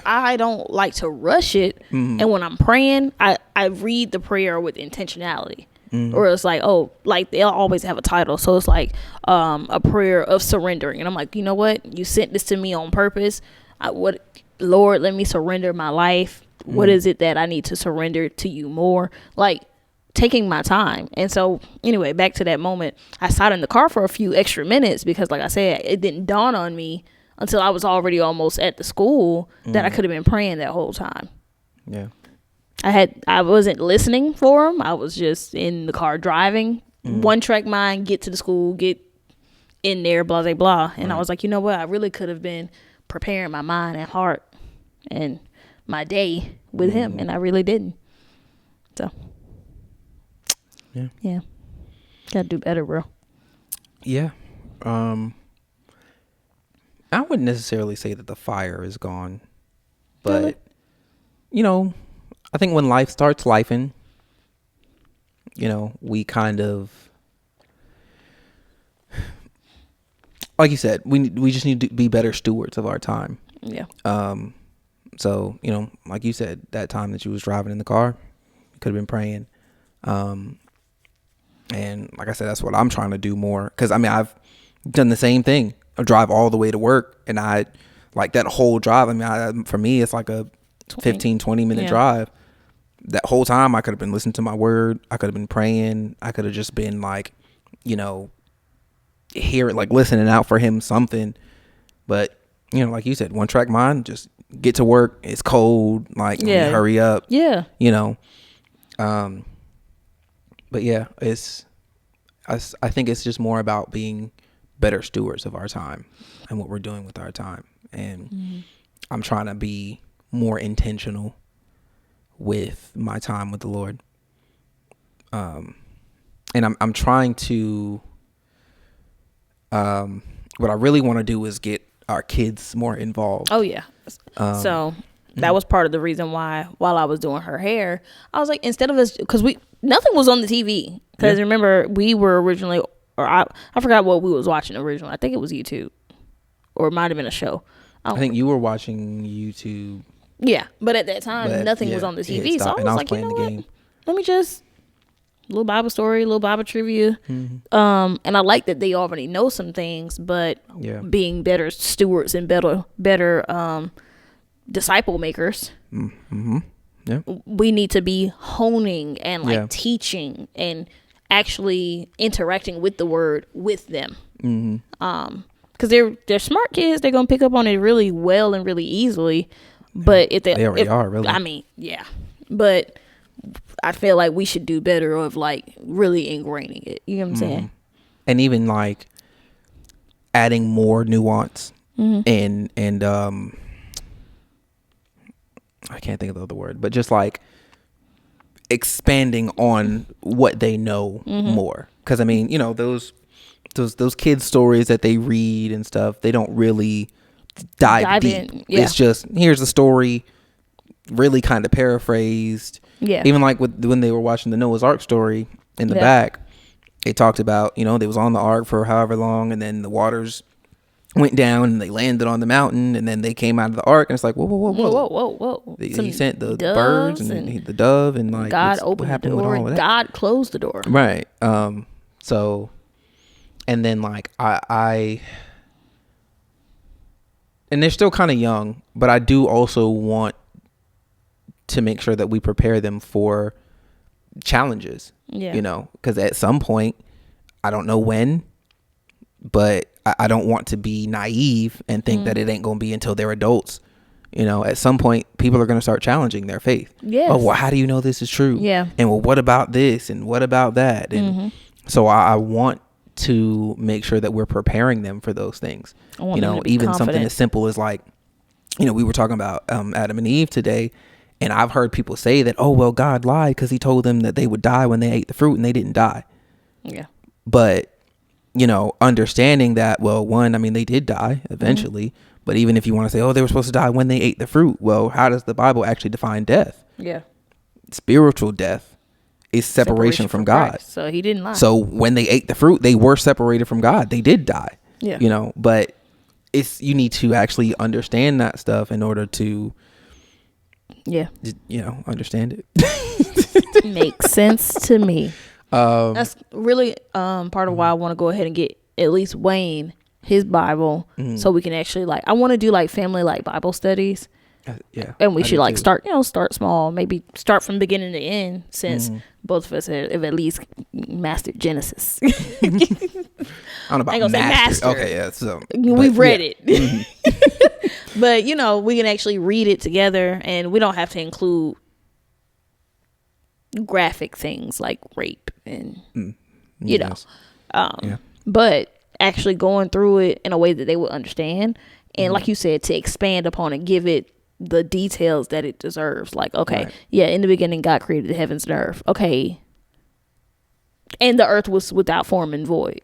I don't like to rush it. And when I'm praying, I read the prayer with intentionality. Or it's like, they'll always have a title, so it's like a prayer of surrendering, and I'm like, you know what, you sent this to me on purpose. Lord, let me surrender my life. What is it that I need to surrender to you more? Like taking my time. And so anyway, back to that moment, I sat in the car for a few extra minutes, because like I said, it didn't dawn on me until I was already almost at the school that I could have been praying that whole time. Yeah. I wasn't listening for him. I was just in the car driving, one track mind, get to the school, get in there, blah, blah, blah. And I was like, you know what? I really could have been preparing my mind and heart and my day with Him, and I really didn't. So yeah, gotta do better, bro. Yeah. I wouldn't necessarily say that the fire is gone, but I think when life starts lifing, we kind of, like you said, we just need to be better stewards of our time. Yeah. So, like you said, that time that you was driving in the car, you could have been praying. And like I said, that's what I'm trying to do more. Because, I've done the same thing. I drive all the way to work, and I like that whole drive. For me, it's like a 15-20 minute drive. that whole time I could have been listening to my word. I could have been praying. I could have just been like, listening out for him something. But, like you said, one track mind, just get to work. It's cold. Like, hurry up. Yeah. But yeah, I think it's just more about being better stewards of our time and what we're doing with our time. And I'm trying to be more intentional with my time with the Lord. And I'm trying to, what I really want to do is get our kids more involved. Oh yeah. So that was part of the reason why, while I was doing her hair, I was like, instead of us, because nothing was on the TV. Because remember, we were originally, or I forgot what we was watching originally. I think it was YouTube, or it might have been a show. I think you were watching YouTube. Yeah, but at that time, nothing was on the TV. So I was like, you know what? Let me just, little Bible story, little Bible trivia. And I like that they already know some things, but being better stewards and better disciple makers. Yeah. We need to be honing and teaching and actually interacting with the word with them. Because they're smart kids. They're gonna pick up on it really well and really easily. But if they already are, really. I mean, yeah. But I feel like we should do better of like really ingraining it. You know what I'm saying? And even like adding more nuance and I can't think of the other word, but just like expanding on what they know more. Because I mean, those kids' stories that they read and stuff, they don't really dive deep. It's just, here's the story, really kind of paraphrased. Yeah. Even like when they were watching the Noah's Ark story in the back, it talked about, they was on the ark for however long, and then the waters went down and they landed on the mountain, and then they came out of the ark, and it's like, whoa. He sent the birds and the dove, and like God opened the door and God closed the door. Right. So, and then like I and they're still kind of young, but I do also want to make sure that we prepare them for challenges. Yeah. Because at some point, I don't know when, but I don't want to be naive and think that it ain't going to be until they're adults. At some point, people are going to start challenging their faith. Yeah. Oh, well, how do you know this is true? Yeah. And well, what about this? And what about that? And so I want to make sure that we're preparing them for those things. Even something as simple as like, we were talking about Adam and Eve today, and I've heard people say that, oh, well, God lied because he told them that they would die when they ate the fruit, and they didn't die. Yeah. But, understanding that, well, one, I mean, they did die eventually, but even if you want to say, oh, they were supposed to die when they ate the fruit, well, how does the Bible actually define death? Yeah. Spiritual death is separation from God. Christ. So he didn't lie. So when they ate the fruit, they were separated from God. They did die. Yeah. But you need to actually understand that stuff in order to understand it. Makes sense to me. That's really part of why I want to go ahead and get at least Wayne his Bible, so we can actually I want to do family Bible studies. And we should start small, maybe start from beginning to end, since both of us have at least mastered Genesis. I don't know about master. Okay, yeah. So we've read it. But we can actually read it together, and we don't have to include graphic things like rape and but actually going through it in a way that they would understand, and like you said, to expand upon it, give it the details that it deserves. Like, okay, in the beginning God created the heavens and earth. Okay, and the earth was without form and void.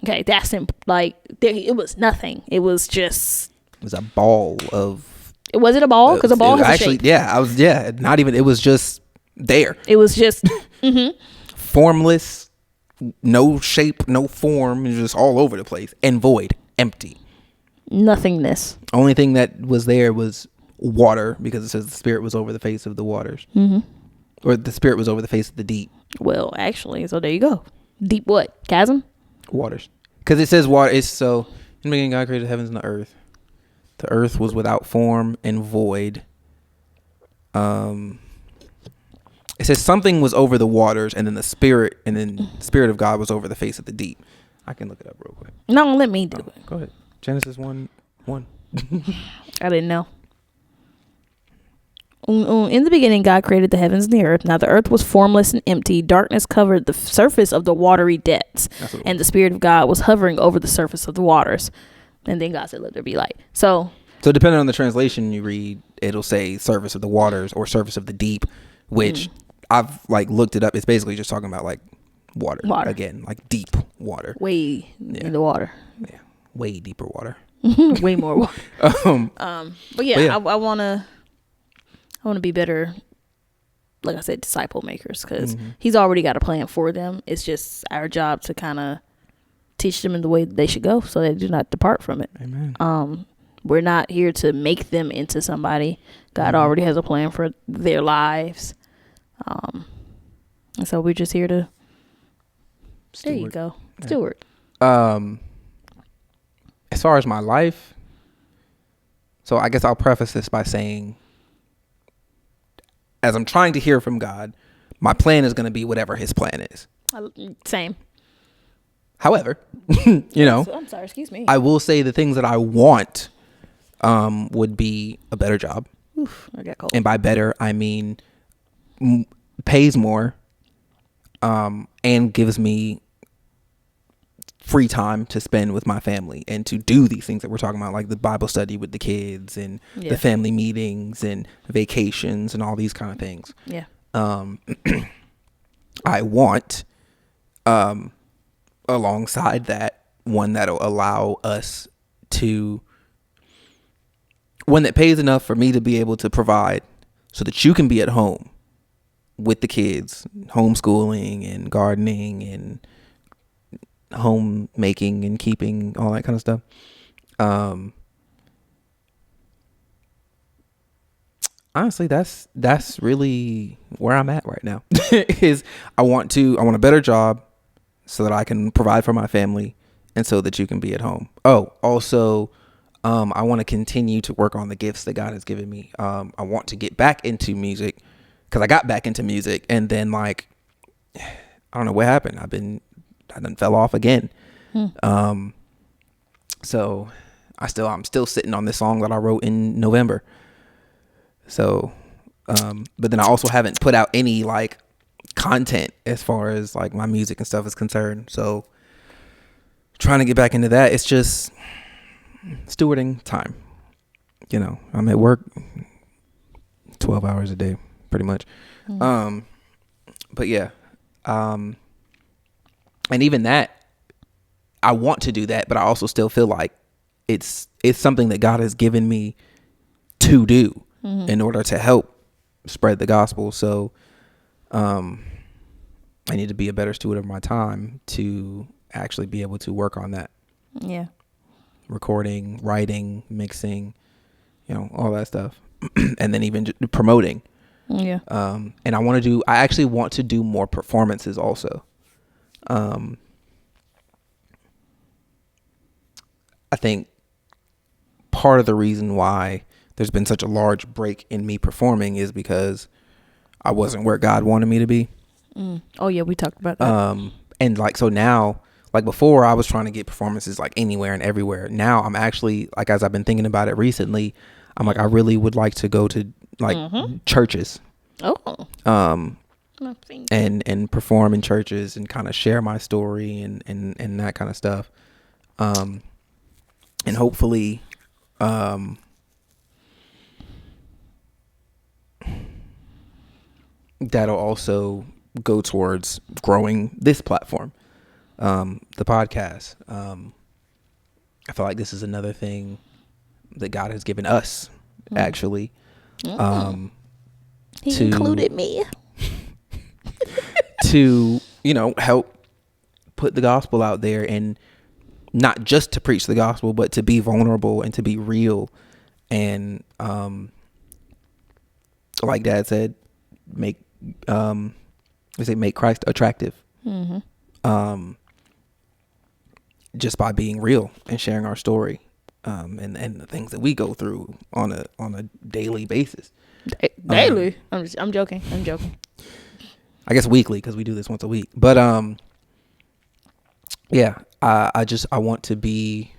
Okay, that's it was nothing. It was just, it was a ball of, was it a ball? Because a ball has actually a shape. Not even, it was just there. It was just formless, no shape, no form. It was just all over the place, and void, empty, nothingness. Only thing that was there was water, because it says the Spirit was over the face of the waters, or the Spirit was over the face of the deep. Well, actually, so there you go. Deep what? Chasm? Waters. Because it says water. It's so, in the beginning God created the heavens and the earth. The earth was without form and void. It says something was over the waters, and then the Spirit of God was over the face of the deep. I can look it up real quick. No, let me do it. Go ahead. Genesis 1:1. I didn't know. In the beginning, God created the heavens and the earth. Now the earth was formless and empty. Darkness covered the surface of the watery depths, and the Spirit of God was hovering over the surface of the waters. And then God said, "Let there be light." So depending on the translation you read, it'll say surface of the waters or surface of the deep, which I've like looked it up. It's basically just talking about like water. Again, like deep water. Way in the water. Yeah, way deeper water. Way more water. But yeah, I want to be better, like I said, disciple makers, because he's already got a plan for them. It's just our job to kind of teach them in the way they should go so they do not depart from it. Amen. We're not here to make them into somebody. God already has a plan for their lives. And so we're just here to Steward. There you go. Steward. As far as my life, so I guess I'll preface this by saying, as I'm trying to hear from God, my plan is going to be whatever his plan is. Same. However, I'm sorry, excuse me. I will say the things that I want would be a better job. Oof, I got cold. And by better, I mean pays more and gives me free time to spend with my family and to do these things that we're talking about, like the Bible study with the kids and the family meetings and vacations and all these kind of things. Yeah. I want, alongside that, one that'll allow us to, one that pays enough for me to be able to provide so that you can be at home with the kids, homeschooling and gardening and homemaking and keeping, all that kind of stuff. Honestly, that's really where I'm at right now. Is I want a better job so that I can provide for my family and so that you can be at home. Oh, also, I want to continue to work on the gifts that God has given me. I want to get back into music because I got back into music and then like, I don't know what happened. I done fell off again. So I'm still sitting on this song that I wrote in November. So, but then I also haven't put out any like content as far as like my music and stuff is concerned. So trying to get back into that, it's just stewarding time. I'm at work 12 hours a day, pretty much. But yeah. And even that, I want to do that, but I also still feel like it's something that God has given me to do in order to help spread the gospel. So, I need to be a better steward of my time to actually be able to work on that. Yeah. Recording, writing, mixing, all that stuff. And then even promoting. Yeah. And I actually want to do more performances also. I think part of the reason why there's been such a large break in me performing is because I wasn't where God wanted me to be. Oh yeah, we talked about that. And like, so now, like before I was trying to get performances like anywhere and everywhere. Now I'm actually like, as I've been thinking about it recently, I'm like, I really would like to go to like churches. Oh. And perform in churches and kind of share my story and that kind of stuff. And hopefully, that'll also go towards growing this platform, the podcast. I feel like this is another thing that God has given us, actually. He included me. To, help put the gospel out there, and not just to preach the gospel, but to be vulnerable and to be real. And, like Dad said, make Christ attractive. Just by being real and sharing our story, and the things that we go through on a daily basis. Daily? I'm joking. I guess weekly, because we do this once a week. But yeah, I want to be.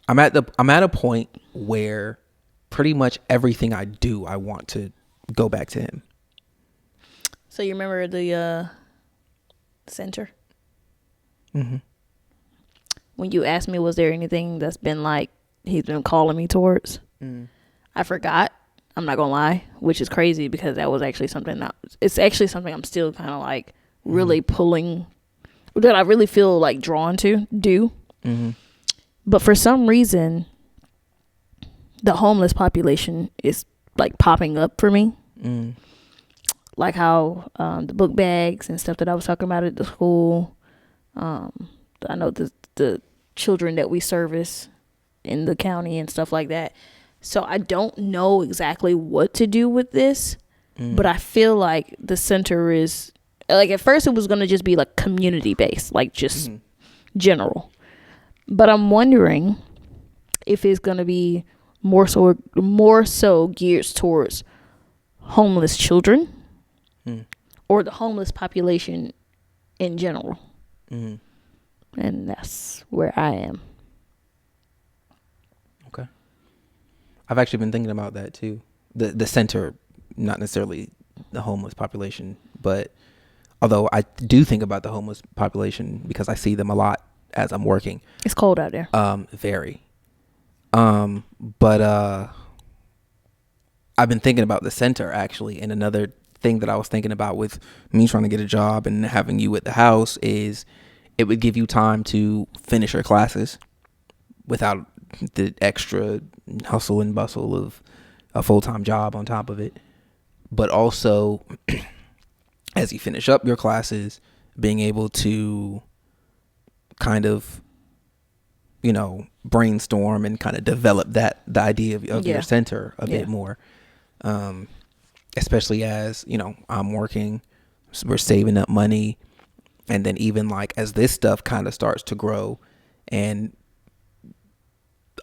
I'm at a point where pretty much everything I do, I want to go back to him. So you remember the center? Mm-hmm. When you asked me, was there anything that's been like he's been calling me towards? I forgot. I'm not gonna lie, which is crazy because that was actually something it's actually something I'm still kind of like really pulling, that I really feel like drawn to do. Mm-hmm. But for some reason, the homeless population is like popping up for me. Like how the book bags and stuff that I was talking about at the school. I know the children that we service in the county and stuff like that. So I don't know exactly what to do with this, but I feel like the center is like, at first it was going to just be like community based, like just general. But I'm wondering if it's going to be more so geared towards homeless children or the homeless population in general. And that's where I am. Okay. I've actually been thinking about that too. The center, not necessarily the homeless population, but although I do think about the homeless population because I see them a lot as I'm working. It's cold out there. Very. But I've been thinking about the center actually, and another thing that I was thinking about with me trying to get a job and having you at the house is it would give you time to finish your classes without the extra hustle and bustle of a full-time job on top of it. But also, as you finish up your classes, being able to kind of, brainstorm and kind of develop the idea of your center a bit more. Especially as, I'm working, we're saving up money. And then even like as this stuff kind of starts to grow, and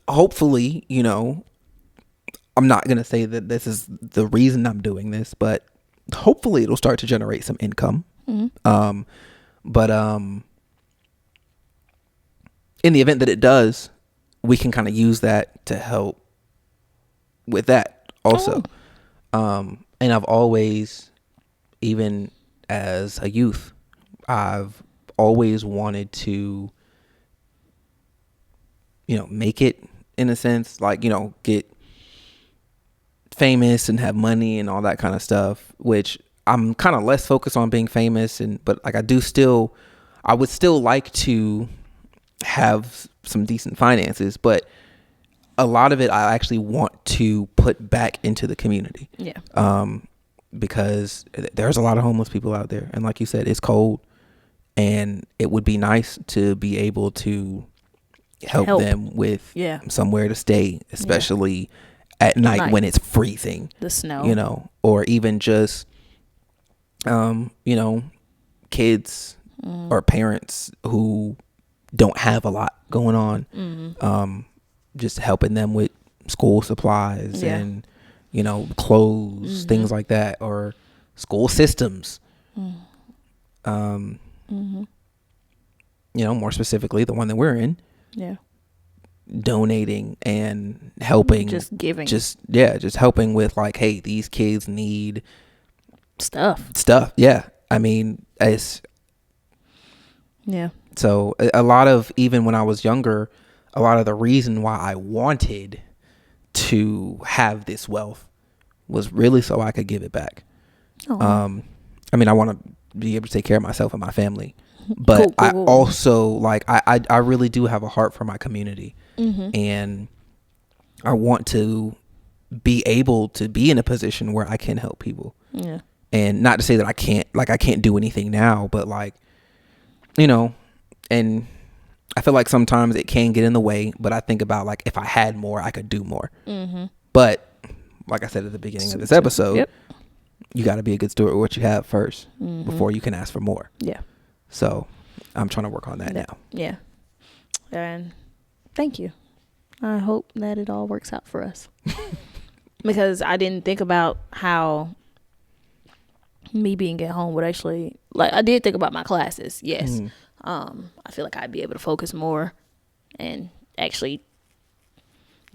hopefully, I'm not going to say that this is the reason I'm doing this, but hopefully it'll start to generate some income. But in the event that it does, we can kind of use that to help with that also. And I've always, even as a youth, I've always wanted to, make it in a sense, like, get famous and have money and all that kind of stuff, which I'm kind of less focused on being famous. But like, I would still like to have some decent finances, but a lot of it I actually want to put back into the community. Because there's a lot of homeless people out there, and like you said, it's cold, and it would be nice to be able to help them with somewhere to stay, especially at night when it's freezing, the snow, or even just kids or parents who don't have a lot going on, just helping them with school supplies and clothes, things like that, or school systems. More specifically the one that we're in, donating and helping, just giving, just helping with like, hey, these kids need stuff. I mean, it's so a lot of, even when I was younger, a lot of the reason why I wanted to have this wealth was really so I could give it back. I mean, I want to be able to take care of myself and my family, but cool. I also like, I really do have a heart for my community, and I want to be able to be in a position where I can help people. And not to say that I can't do anything now, but like, and I feel like sometimes it can get in the way, but I think about like, if I had more, I could do more. But like I said at the beginning of this episode, you got to be a good steward with what you have first before you can ask for more. So I'm trying to work on that now. And thank you. I hope that it all works out for us. Because I didn't think about how me being at home would actually, like, I did think about my classes. Yes. I feel like I'd be able to focus more and actually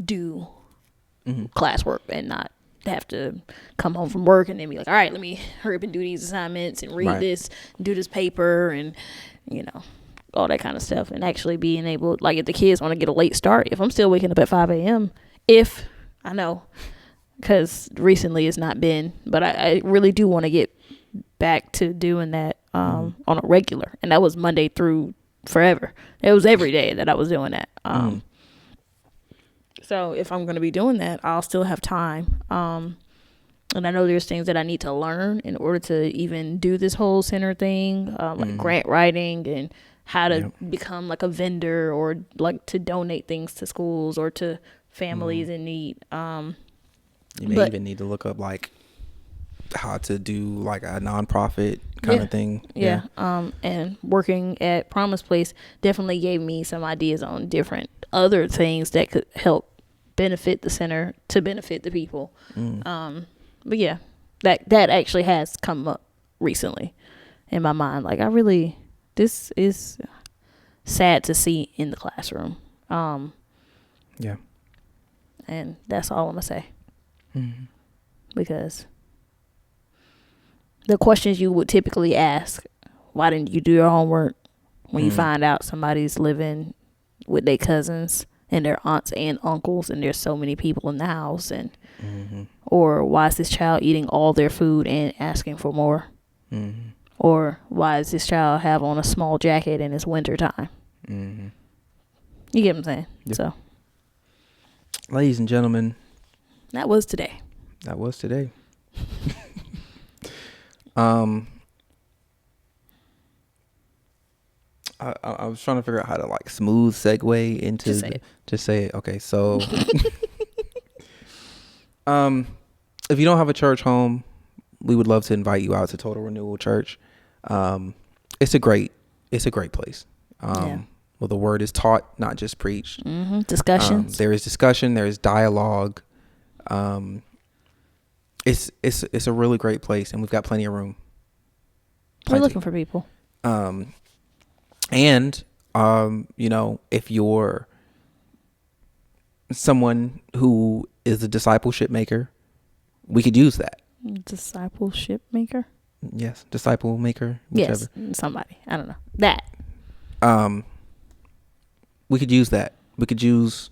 do classwork and not have to come home from work and then be like, all right, let me hurry up and do these assignments and read this and do this paper and, you know, all that kind of stuff. And actually being able, like, if the kids want to get a late start, if I'm still waking up at 5 a.m., if I know, because recently it's not been, but I really do want to get back to doing that on a regular. And that was Monday through forever. It was every day that I was doing that. So if I'm going to be doing that, I'll still have time. And I know there's things that I need to learn in order to even do this whole center thing, like grant writing and how to become like a vendor or like to donate things to schools or to families in need. You may even need to look up like how to do like a nonprofit kind of thing. Yeah. And working at Promise Place definitely gave me some ideas on different other things that could help benefit the center to benefit the people. But yeah, that actually has come up recently in my mind. Like, this is sad to see in the classroom. Yeah. And that's all I'm gonna say. Because the questions you would typically ask, why didn't you do your homework, when you find out somebody's living with their cousins and their aunts and uncles and there's so many people in the house, and or why is this child eating all their food and asking for more, or why does this child have on a small jacket and it's winter time? You get what I'm saying? Yep. So, ladies and gentlemen, that was today. I was trying to figure out how to like smooth segue into just say it. Okay, so if you don't have a church home, we would love to invite you out to Total Renewal Church. It's a great place. Well, the word is taught, not just preached. Discussions. There is discussion. There is dialogue. It's a really great place, and we've got plenty of room. We're looking for people. And you know, if you're someone who is a discipleship maker, we could use that. Discipleship maker? Yes, disciple maker. Whichever. Yes, somebody. I don't know. That. We could use that. We could use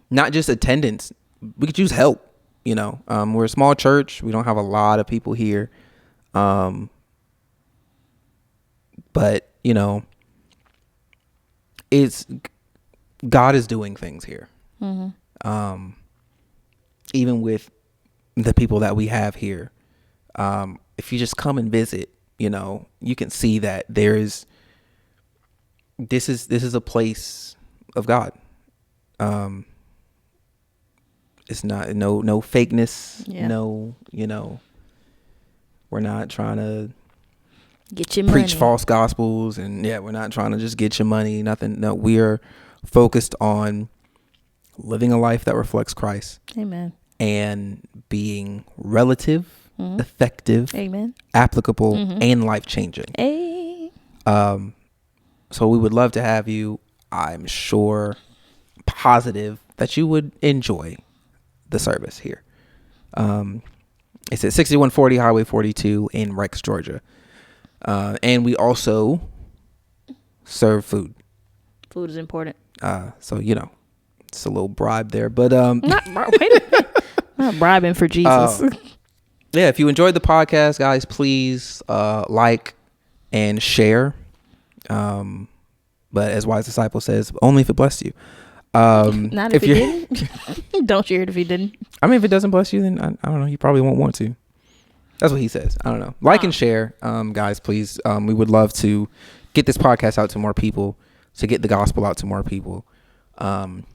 not just attendance. We could use help. You know, we're a small church. We don't have a lot of people here. But, you know, God is doing things here. Even with the people that we have here. If you just come and visit, you know, you can see that this is a place of God. It's not no fakeness. No, you know, we're not trying to get your preach money. False gospels, and we're not trying to just get your money. Nothing. No, we are focused on living a life that reflects Christ. Amen. And being relative, effective, amen, applicable, and life changing. So we would love to have you. I'm positive that you would enjoy the service here. It's at 6140 Highway 42 in Rex, Georgia. And we also serve food. Food is important. So, you know, it's a little bribe there, but wait a minute. Not bribing for Jesus. If you enjoyed the podcast, guys, please like and share. But as Wise Disciple says, only if it blessed you. Not if it didn't. Don't share it if he didn't. I mean, if it doesn't bless you, then I don't know. You probably won't want to. That's what he says. I don't know. Like and share, guys, please. We would love to get this podcast out to more people, to get the gospel out to more people, in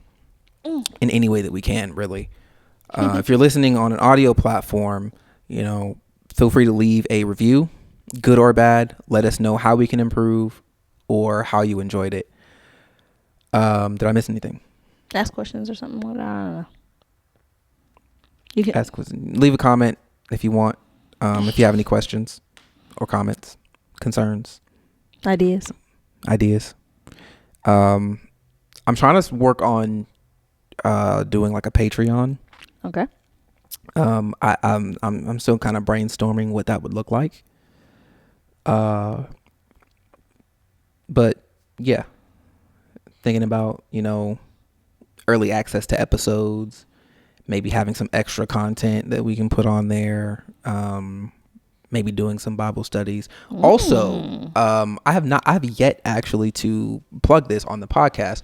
any way that we can, really. If you're listening on an audio platform, you know, feel free to leave a review, good or bad. Let us know how we can improve or how you enjoyed it. Did I miss anything? Ask questions or something. I don't know. You can ask questions. Leave a comment if you want. If you have any questions. or comments, concerns, ideas. I'm trying to work on doing like a Patreon. Okay. I'm still kind of brainstorming what that would look like. But yeah, thinking about, early access to episodes, maybe having some extra content that we can put on there. Maybe doing some Bible studies. Also, I have yet actually to plug this on the podcast.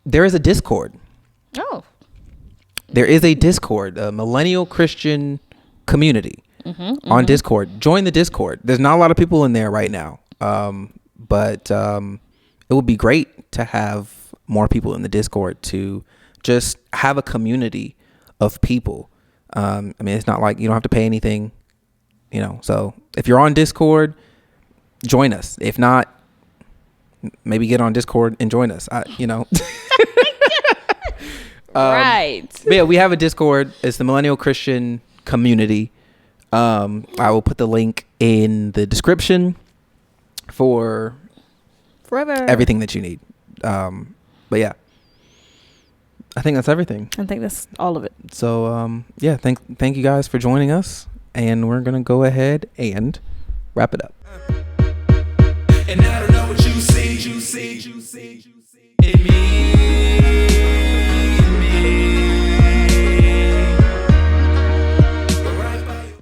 There is a Discord. Oh. There is a Discord, a Millennial Christian community on Discord. Join the Discord. There's not a lot of people in there right now. But it would be great to have more people in the Discord to just have a community of people. I mean, it's not like you don't have to pay anything, so if you're on Discord, join us. If not, maybe get on Discord and join us. Right. But yeah, we have a Discord. It's the Millennial Christian community. I will put the link in the description for everything that you need. But yeah, I think that's everything. I think that's all of it. So yeah, thank you guys for joining us, and we're gonna go ahead and wrap it up. And I don't know what you see in me.